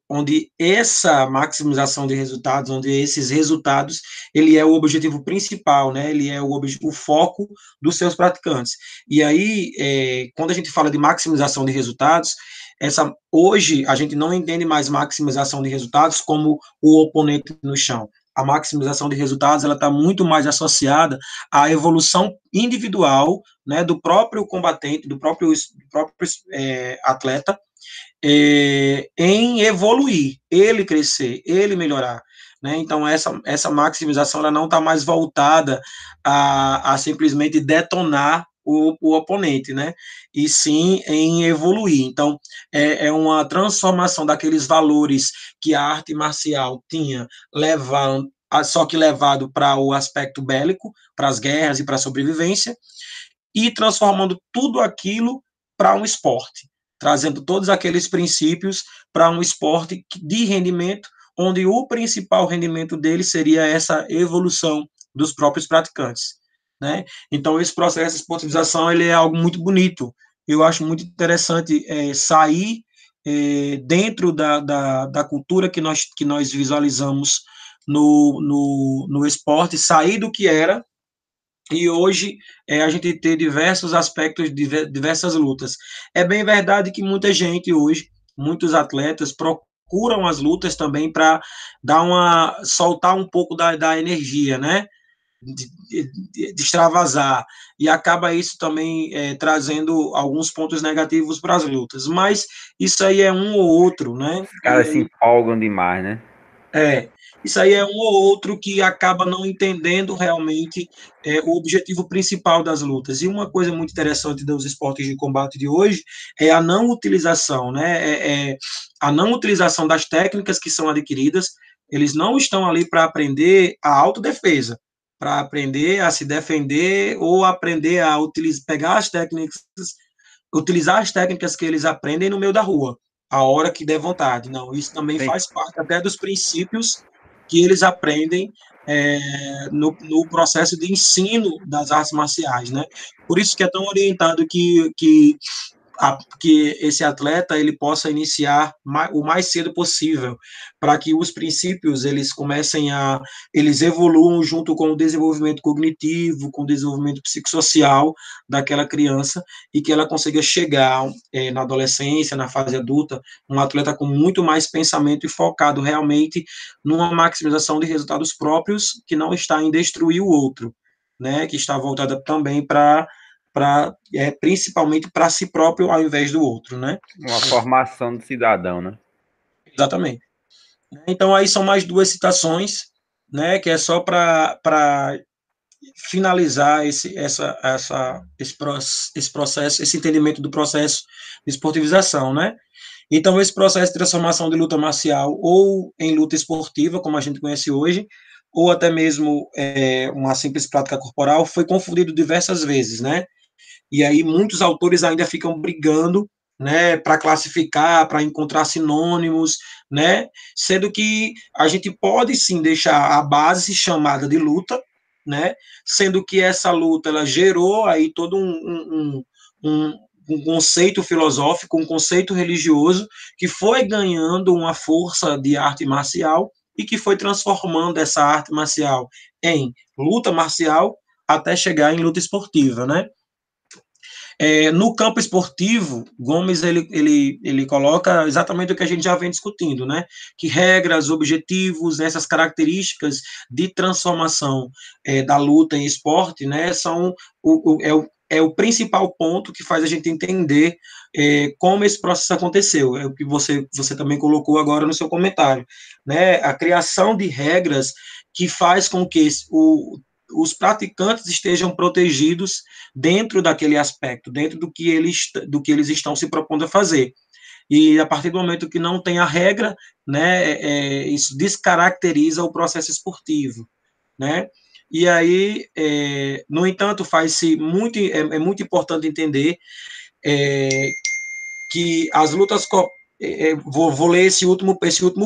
onde essa maximização de resultados, onde esses resultados, ele é o objetivo principal, né? Ele é o foco dos seus praticantes. E aí, quando a gente fala de maximização de resultados, hoje a gente não entende mais maximização de resultados como o oponente no chão. A maximização de resultados ela está muito mais associada à evolução individual, né, do próprio combatente, do próprio atleta, em evoluir, ele crescer, ele melhorar. Né? Então, essa maximização ela não está mais voltada a simplesmente detonar o oponente, né? E sim em evoluir. Então, é uma transformação daqueles valores que a arte marcial tinha, só que levado para o aspecto bélico, para as guerras e para a sobrevivência, e transformando tudo aquilo para um esporte, trazendo todos aqueles princípios para um esporte de rendimento, onde o principal rendimento dele seria essa evolução dos próprios praticantes, né? Então esse processo de esportivização ele é algo muito bonito. Eu acho muito interessante sair dentro da cultura que nós visualizamos no esporte, sair do que era e hoje a gente tem diversos aspectos, diversas lutas. É bem verdade que muita gente hoje, muitos atletas procuram as lutas também para soltar um pouco da energia, né? De extravasar. E acaba isso também trazendo alguns pontos negativos para as lutas. Mas isso aí é um ou outro, né? Os E caras se aí, empolgam demais, né? é, isso aí é um ou outro que acaba não entendendo realmente o objetivo principal das lutas. E uma coisa muito interessante dos esportes de combate de hoje é a não utilização, né? A não utilização das técnicas que são adquiridas. Eles não estão ali para aprender a autodefesa, para aprender a se defender ou aprender a pegar as técnicas, utilizar as técnicas que eles aprendem no meio da rua, a hora que der vontade. Não, isso também Tem, faz parte até dos princípios que eles aprendem no processo de ensino das artes marciais, né? Por isso que é tão orientado que que esse atleta ele possa iniciar o mais cedo possível, para que os princípios eles evoluam junto com o desenvolvimento cognitivo, com o desenvolvimento psicossocial daquela criança, e que ela consiga chegar na adolescência, na fase adulta, um atleta com muito mais pensamento e focado realmente numa maximização de resultados próprios, que não está em destruir o outro, né, que está voltada também principalmente para si próprio ao invés do outro, né? Uma formação do cidadão, né? Exatamente. Então, aí são mais duas citações, né, que é só para finalizar esse processo, esse entendimento do processo de esportivização, né? Então, esse processo de transformação de luta marcial ou em luta esportiva, como a gente conhece hoje, ou até mesmo uma simples prática corporal, foi confundido diversas vezes, né? E aí muitos autores ainda ficam brigando, né, para classificar, para encontrar sinônimos, né, sendo que a gente pode sim deixar a base chamada de luta, né, sendo que essa luta ela gerou aí todo um conceito filosófico, um conceito religioso que foi ganhando uma força de arte marcial e que foi transformando essa arte marcial em luta marcial até chegar em luta esportiva, né? No campo esportivo, Gomes ele coloca exatamente o que a gente já vem discutindo, né? Que regras, objetivos, essas características de transformação da luta em esporte, né? É o principal ponto que faz a gente entender como esse processo aconteceu. É o que você também colocou agora no seu comentário, né? A criação de regras que faz com que os praticantes estejam protegidos dentro daquele aspecto, dentro do que eles estão se propondo a fazer. E a partir do momento que não tem a regra, né, isso descaracteriza o processo esportivo, né? E aí, no entanto, é muito importante entender que as lutas. Vou ler esse último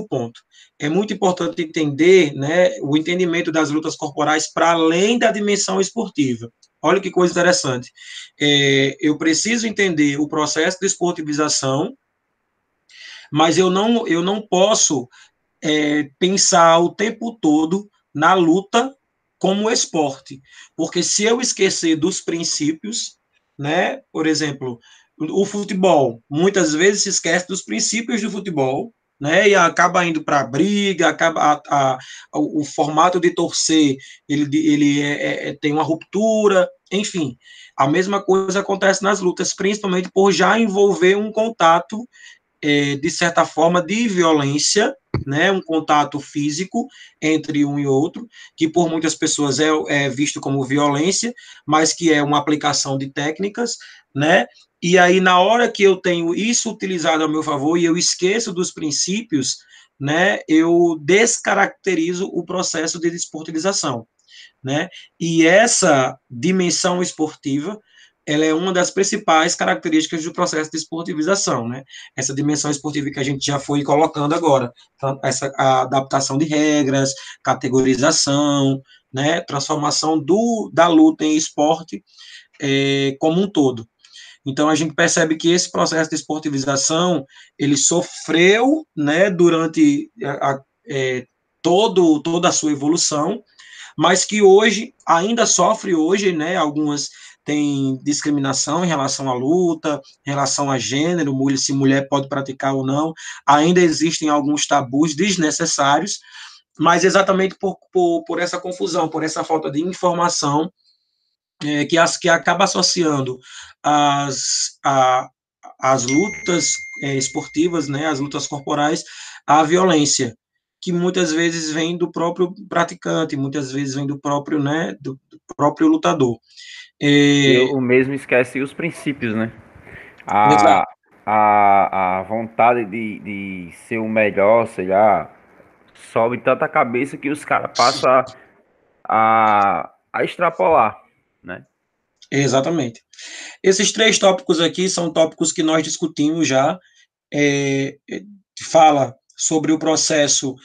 ponto. É muito importante entender, né, o entendimento das lutas corporais para além da dimensão esportiva. Olha que coisa interessante. Eu preciso entender o processo de esportivização, mas eu não posso pensar o tempo todo na luta como esporte, porque se eu esquecer dos princípios, né, por exemplo, o futebol, muitas vezes se esquece dos princípios do futebol, né, e acaba indo para a briga, o formato de torcer, ele tem uma ruptura, enfim, a mesma coisa acontece nas lutas, principalmente por já envolver um contato de certa forma, de violência, né, um contato físico entre um e outro, que por muitas pessoas é visto como violência, mas que é uma aplicação de técnicas, né, e aí na hora que eu tenho isso utilizado a meu favor e eu esqueço dos princípios, né, eu descaracterizo o processo de desportivização, né, e essa dimensão esportiva ela é uma das principais características do processo de esportivização, né? Essa dimensão esportiva que a gente já foi colocando agora, essa a adaptação de regras, categorização, né? Transformação da luta em esporte como um todo. Então a gente percebe que esse processo de esportivização ele sofreu, né? Durante toda a sua evolução, mas que hoje ainda sofre hoje, né? Algumas têm discriminação em relação à luta, em relação a gênero, se mulher pode praticar ou não. Ainda existem alguns tabus desnecessários, mas exatamente por essa confusão, por essa falta de informação, que acaba associando as, a, as lutas esportivas, né, as lutas corporais, à violência, que muitas vezes vem do próprio praticante, muitas vezes vem do próprio, né, do próprio lutador. E o mesmo esquece os princípios, né? A, Exato. a vontade de ser o melhor, sei lá, sobe tanta cabeça que os caras passam a extrapolar, né? Exatamente. Esses três tópicos aqui são tópicos que nós discutimos já. É, fala sobre o processo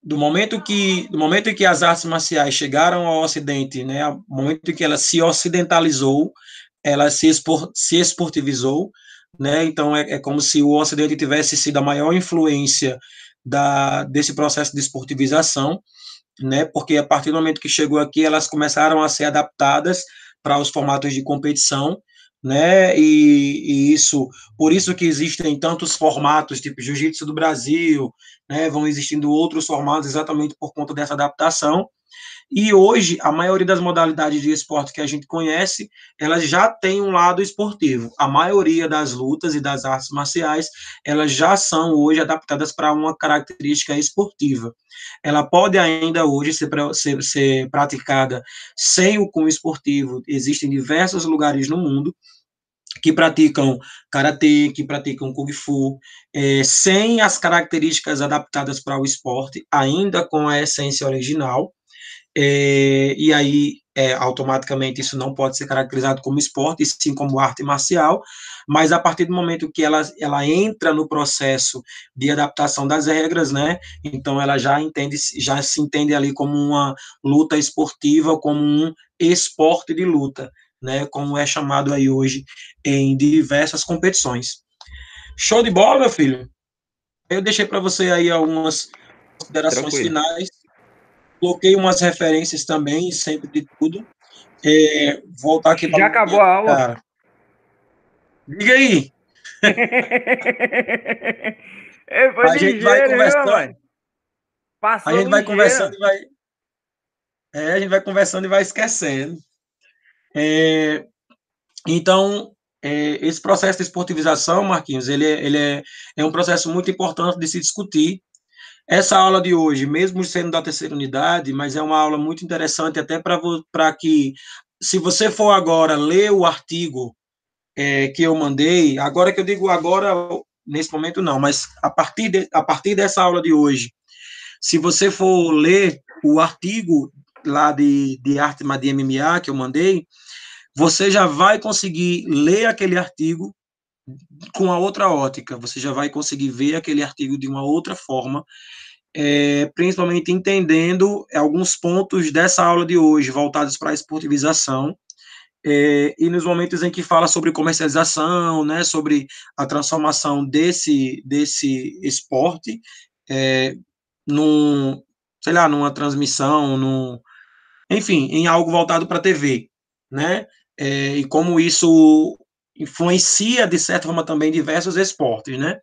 do momento em que as artes marciais chegaram ao Ocidente, né, o momento em que ela se ocidentalizou, ela se esportivizou, né? Então é como se o Ocidente tivesse sido a maior influência desse processo de esportivização, né? Porque a partir do momento que chegou aqui, elas começaram a ser adaptadas para os formatos de competição, né? E isso, por isso que existem tantos formatos, tipo Jiu-Jitsu do Brasil, né? Vão existindo outros formatos exatamente por conta dessa adaptação. E hoje, a maioria das modalidades de esporte que a gente conhece, elas já têm um lado esportivo. A maioria das lutas e das artes marciais, elas já são hoje adaptadas para uma característica esportiva. Ela pode ainda hoje ser praticada sem o cunho esportivo. Existem diversos lugares no mundo que praticam karatê, que praticam kung fu, sem as características adaptadas para o esporte, ainda com a essência original, e aí automaticamente isso não pode ser caracterizado como esporte, e sim como arte marcial, mas a partir do momento que ela entra no processo de adaptação das regras, né, então ela já se entende ali como uma luta esportiva, como um esporte de luta, né, como é chamado aí hoje em diversas competições. Show de bola, meu filho? Eu deixei para você aí algumas considerações Tranquilo. finais. Coloquei umas referências também, sempre de tudo. Voltar aqui para Já minha acabou a aula? cara. Diga aí. Ele foi A gente vai ligeiro, viu, conversando, rapaz? Passou conversando ligeiro. e vai. A gente vai conversando e vai esquecendo. É, então, esse processo de esportivização, Marquinhos, é um processo muito importante de se discutir. Essa aula de hoje, mesmo sendo da terceira unidade, mas é uma aula muito interessante até para que, se você for agora ler o artigo que eu mandei, agora que eu digo agora, nesse momento não, mas a partir dessa aula de hoje, se você for ler o artigo lá de arte de MMA que eu mandei, você já vai conseguir ler aquele artigo com a outra ótica, você já vai conseguir ver aquele artigo de uma outra forma, principalmente entendendo alguns pontos dessa aula de hoje voltados para a esportivização, e nos momentos em que fala sobre comercialização, né, sobre a transformação desse esporte, é, num, sei lá, numa transmissão, enfim, em algo voltado para a TV, né, e como isso influencia, de certa forma, também diversos esportes, né.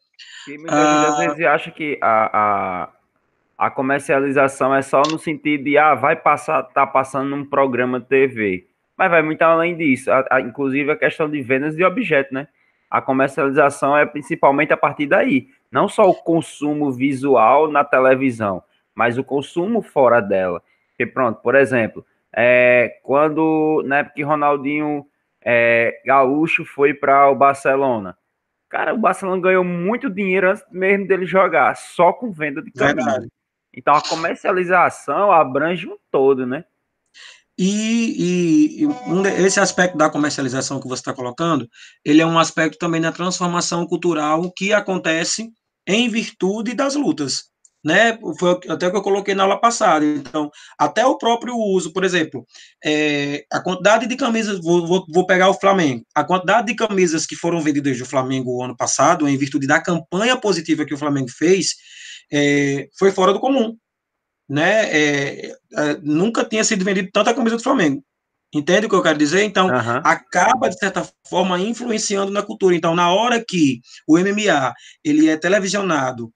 E muita gente às Ah, vezes acha que a comercialização é só no sentido de, vai passar, tá passando num programa de TV. Mas vai muito além disso. Inclusive a questão de vendas de objeto, né? A comercialização é principalmente a partir daí. Não só o consumo visual na televisão, mas o consumo fora dela. Porque, pronto, por exemplo, quando, na época que Ronaldinho Gaúcho foi para o Barcelona, cara, o Barcelona ganhou muito dinheiro antes mesmo dele jogar, só com venda de camisa. verdade. Então a comercialização abrange um todo, né? Esse aspecto da comercialização que você está colocando, ele é um aspecto também da transformação cultural que acontece em virtude das lutas, né? Foi até o que eu coloquei na aula passada. Então, até o próprio uso, por exemplo, a quantidade de camisas, vou pegar o Flamengo, a quantidade de camisas que foram vendidas do Flamengo o ano passado, em virtude da campanha positiva que o Flamengo fez, foi fora do comum, né? Nunca tinha sido vendido tanta camisa do Flamengo. Entende o que eu quero dizer? Então, Aham. acaba, de certa forma, influenciando na cultura. Então, na hora que o MMA ele é televisionado,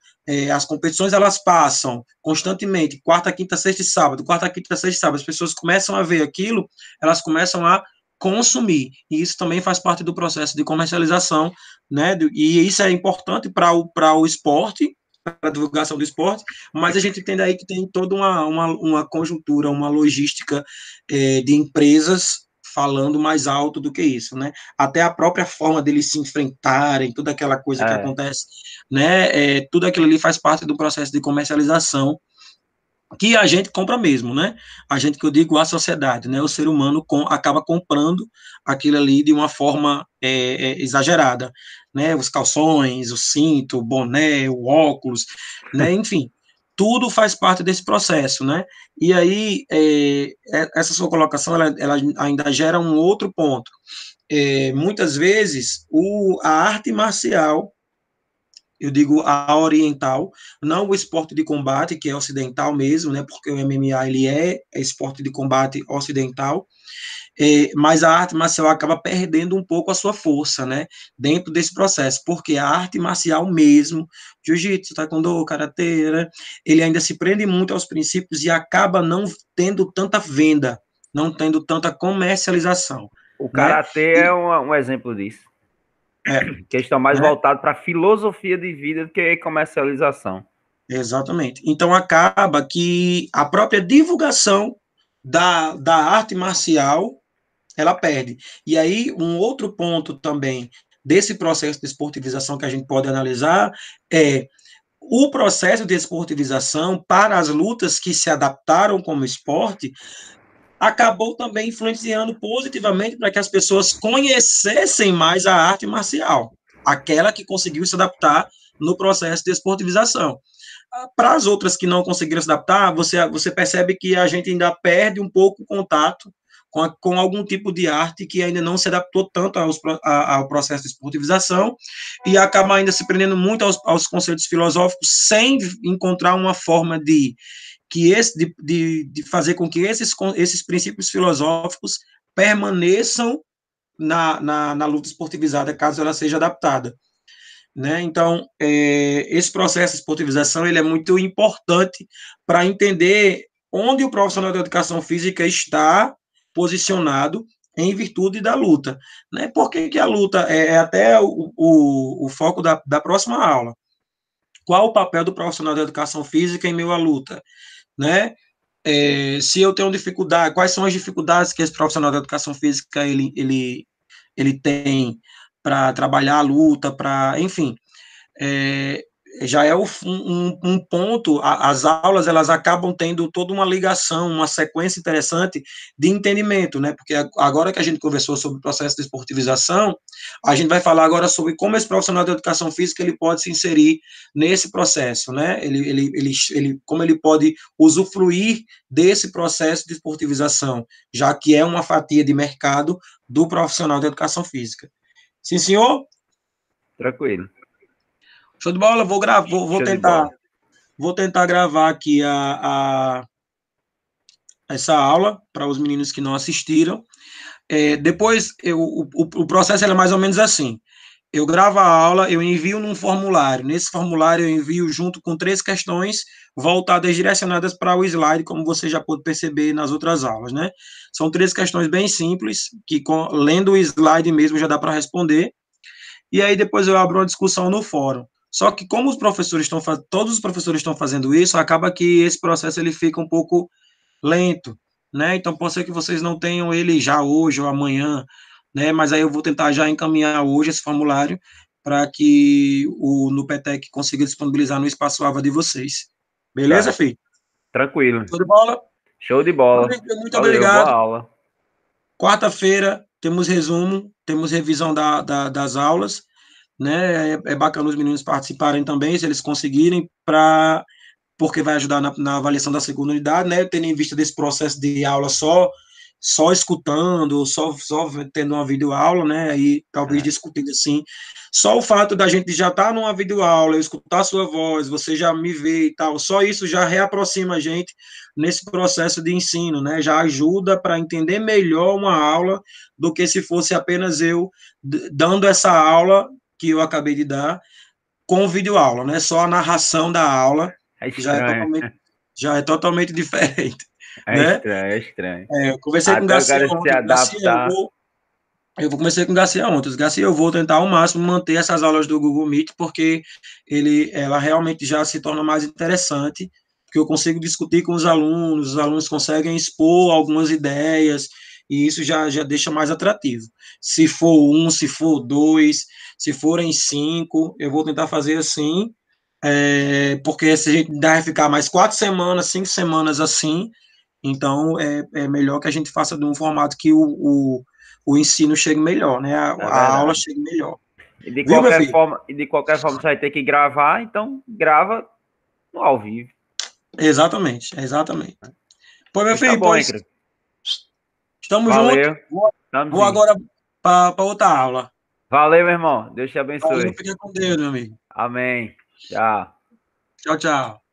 as competições elas passam constantemente, quarta, quinta, sexta e sábado, quarta, quinta, sexta e sábado, as pessoas começam a ver aquilo, elas começam a consumir. E isso também faz parte do processo de comercialização, né? E isso é importante para o esporte, para a divulgação do esporte, mas a gente entende aí que tem toda uma conjuntura, uma logística de empresas falando mais alto do que isso, né? Até a própria forma deles se enfrentarem, toda aquela coisa que É. acontece, né? Tudo aquilo ali faz parte do processo de comercialização que a gente compra mesmo, né? A gente, que eu digo, a sociedade, né? O ser humano acaba comprando aquilo ali de uma forma exagerada, né? Os calções, o cinto, o boné, o óculos, né? Enfim, tudo faz parte desse processo, né? E aí, essa sua colocação, ela ainda gera um outro ponto. muitas vezes, a arte marcial, eu digo a oriental, não o esporte de combate, que é ocidental mesmo, né, porque o MMA ele é esporte de combate ocidental, mas a arte marcial acaba perdendo um pouco a sua força, né, dentro desse processo, porque a arte marcial mesmo, jiu-jitsu, taekwondo, karatê, né, ele ainda se prende muito aos princípios e acaba não tendo tanta venda, não tendo tanta comercialização, O né? karatê é E, um exemplo disso. é, Que eles estão mais né? voltados para filosofia de vida do que comercialização. Exatamente. Então acaba que a própria divulgação da arte marcial ela perde. E aí, um outro ponto também desse processo de esportivização que a gente pode analisar é o processo de esportivização para as lutas que se adaptaram como esporte acabou também influenciando positivamente para que as pessoas conhecessem mais a arte marcial, aquela que conseguiu se adaptar no processo de esportivização. Para as outras que não conseguiram se adaptar, você percebe que a gente ainda perde um pouco o contato com algum tipo de arte que ainda não se adaptou tanto ao processo de esportivização e acaba ainda se prendendo muito aos conceitos filosóficos sem encontrar uma forma de fazer com que esses princípios filosóficos permaneçam na luta esportivizada, caso ela seja adaptada. Né? Então, esse processo de esportivização ele é muito importante para entender onde o profissional de educação física está posicionado em virtude da luta. Né? Por que, que a luta é até o foco da próxima aula? Qual o papel do profissional de educação física em meio à luta? Né? Se eu tenho dificuldade, quais são as dificuldades que esse profissional da educação física ele tem para trabalhar a luta, para, enfim, é, já é um ponto, as aulas elas acabam tendo toda uma ligação, uma sequência interessante de entendimento, né? Porque agora que a gente conversou sobre o processo de esportivização, a gente vai falar agora sobre como esse profissional de educação física ele pode se inserir nesse processo, né? Como ele pode usufruir desse processo de esportivização, já que é uma fatia de mercado do profissional de educação física. Sim, senhor? Tranquilo. Show de bola, vou gravar, Show de bola. vou tentar gravar aqui essa aula para os meninos que não assistiram. Depois, o processo é mais ou menos assim. Eu gravo a aula, eu envio num formulário. Nesse formulário, eu envio junto com 3 questões voltadas, direcionadas para o slide, como você já pôde perceber nas outras aulas, né? São 3 questões bem simples, que lendo o slide mesmo já dá para responder. E aí depois eu abro uma discussão no fórum. Só que como os professores todos os professores estão fazendo isso, acaba que esse processo ele fica um pouco lento, né? Então pode ser que vocês não tenham ele já hoje ou amanhã, né? Mas aí eu vou tentar já encaminhar hoje esse formulário para que o Nupetec consiga disponibilizar no espaço AVA de vocês. Beleza, Tá. filho? Tranquilo. Show de bola? Show de bola. Muito Valeu, boa obrigado. aula. Quarta-feira temos resumo, temos revisão das aulas, né? É bacana os meninos participarem também, se eles conseguirem, porque vai ajudar na avaliação da segunda unidade, né? Tendo em vista desse processo de aula só escutando, só tendo uma videoaula, né? Aí talvez discutindo assim. Só o fato da gente já estar numa videoaula, eu escutar a sua voz, você já me vê e tal, só isso já reaproxima a gente nesse processo de ensino, né? Já ajuda para entender melhor uma aula do que se fosse apenas eu dando essa aula que eu acabei de dar com videoaula, né? Só a narração da aula É já é estranho. totalmente, já é totalmente diferente, É né? estranho, é estranho. Eu conversei com o Até o Garcia cara se ontem. Garcia, adaptar. eu vou conversar com o Garcia ontem. Garcia, eu vou tentar ao máximo manter essas aulas do Google Meet, porque ela realmente já se torna mais interessante, porque eu consigo discutir com os alunos conseguem expor algumas ideias, e isso já deixa mais atrativo. Se for um, se for dois, se forem 5, eu vou tentar fazer assim, porque se a gente deve ficar mais 4 semanas, 5 semanas assim, então é melhor que a gente faça de um formato que o ensino chegue melhor, né? É A aula verdade. chegue melhor. E de Viu, meu qualquer filho? forma, você vai ter que gravar, então grava no ao vivo. Exatamente, exatamente. Pois, meu Pois tá filho, bom, pois Icaro. estamos juntos. Valeu. Estamos Vou indo. agora para outra aula. Valeu, meu irmão. Deus te Valeu, abençoe. fica com Deus, meu amigo. Amém. Tchau. Tchau, tchau.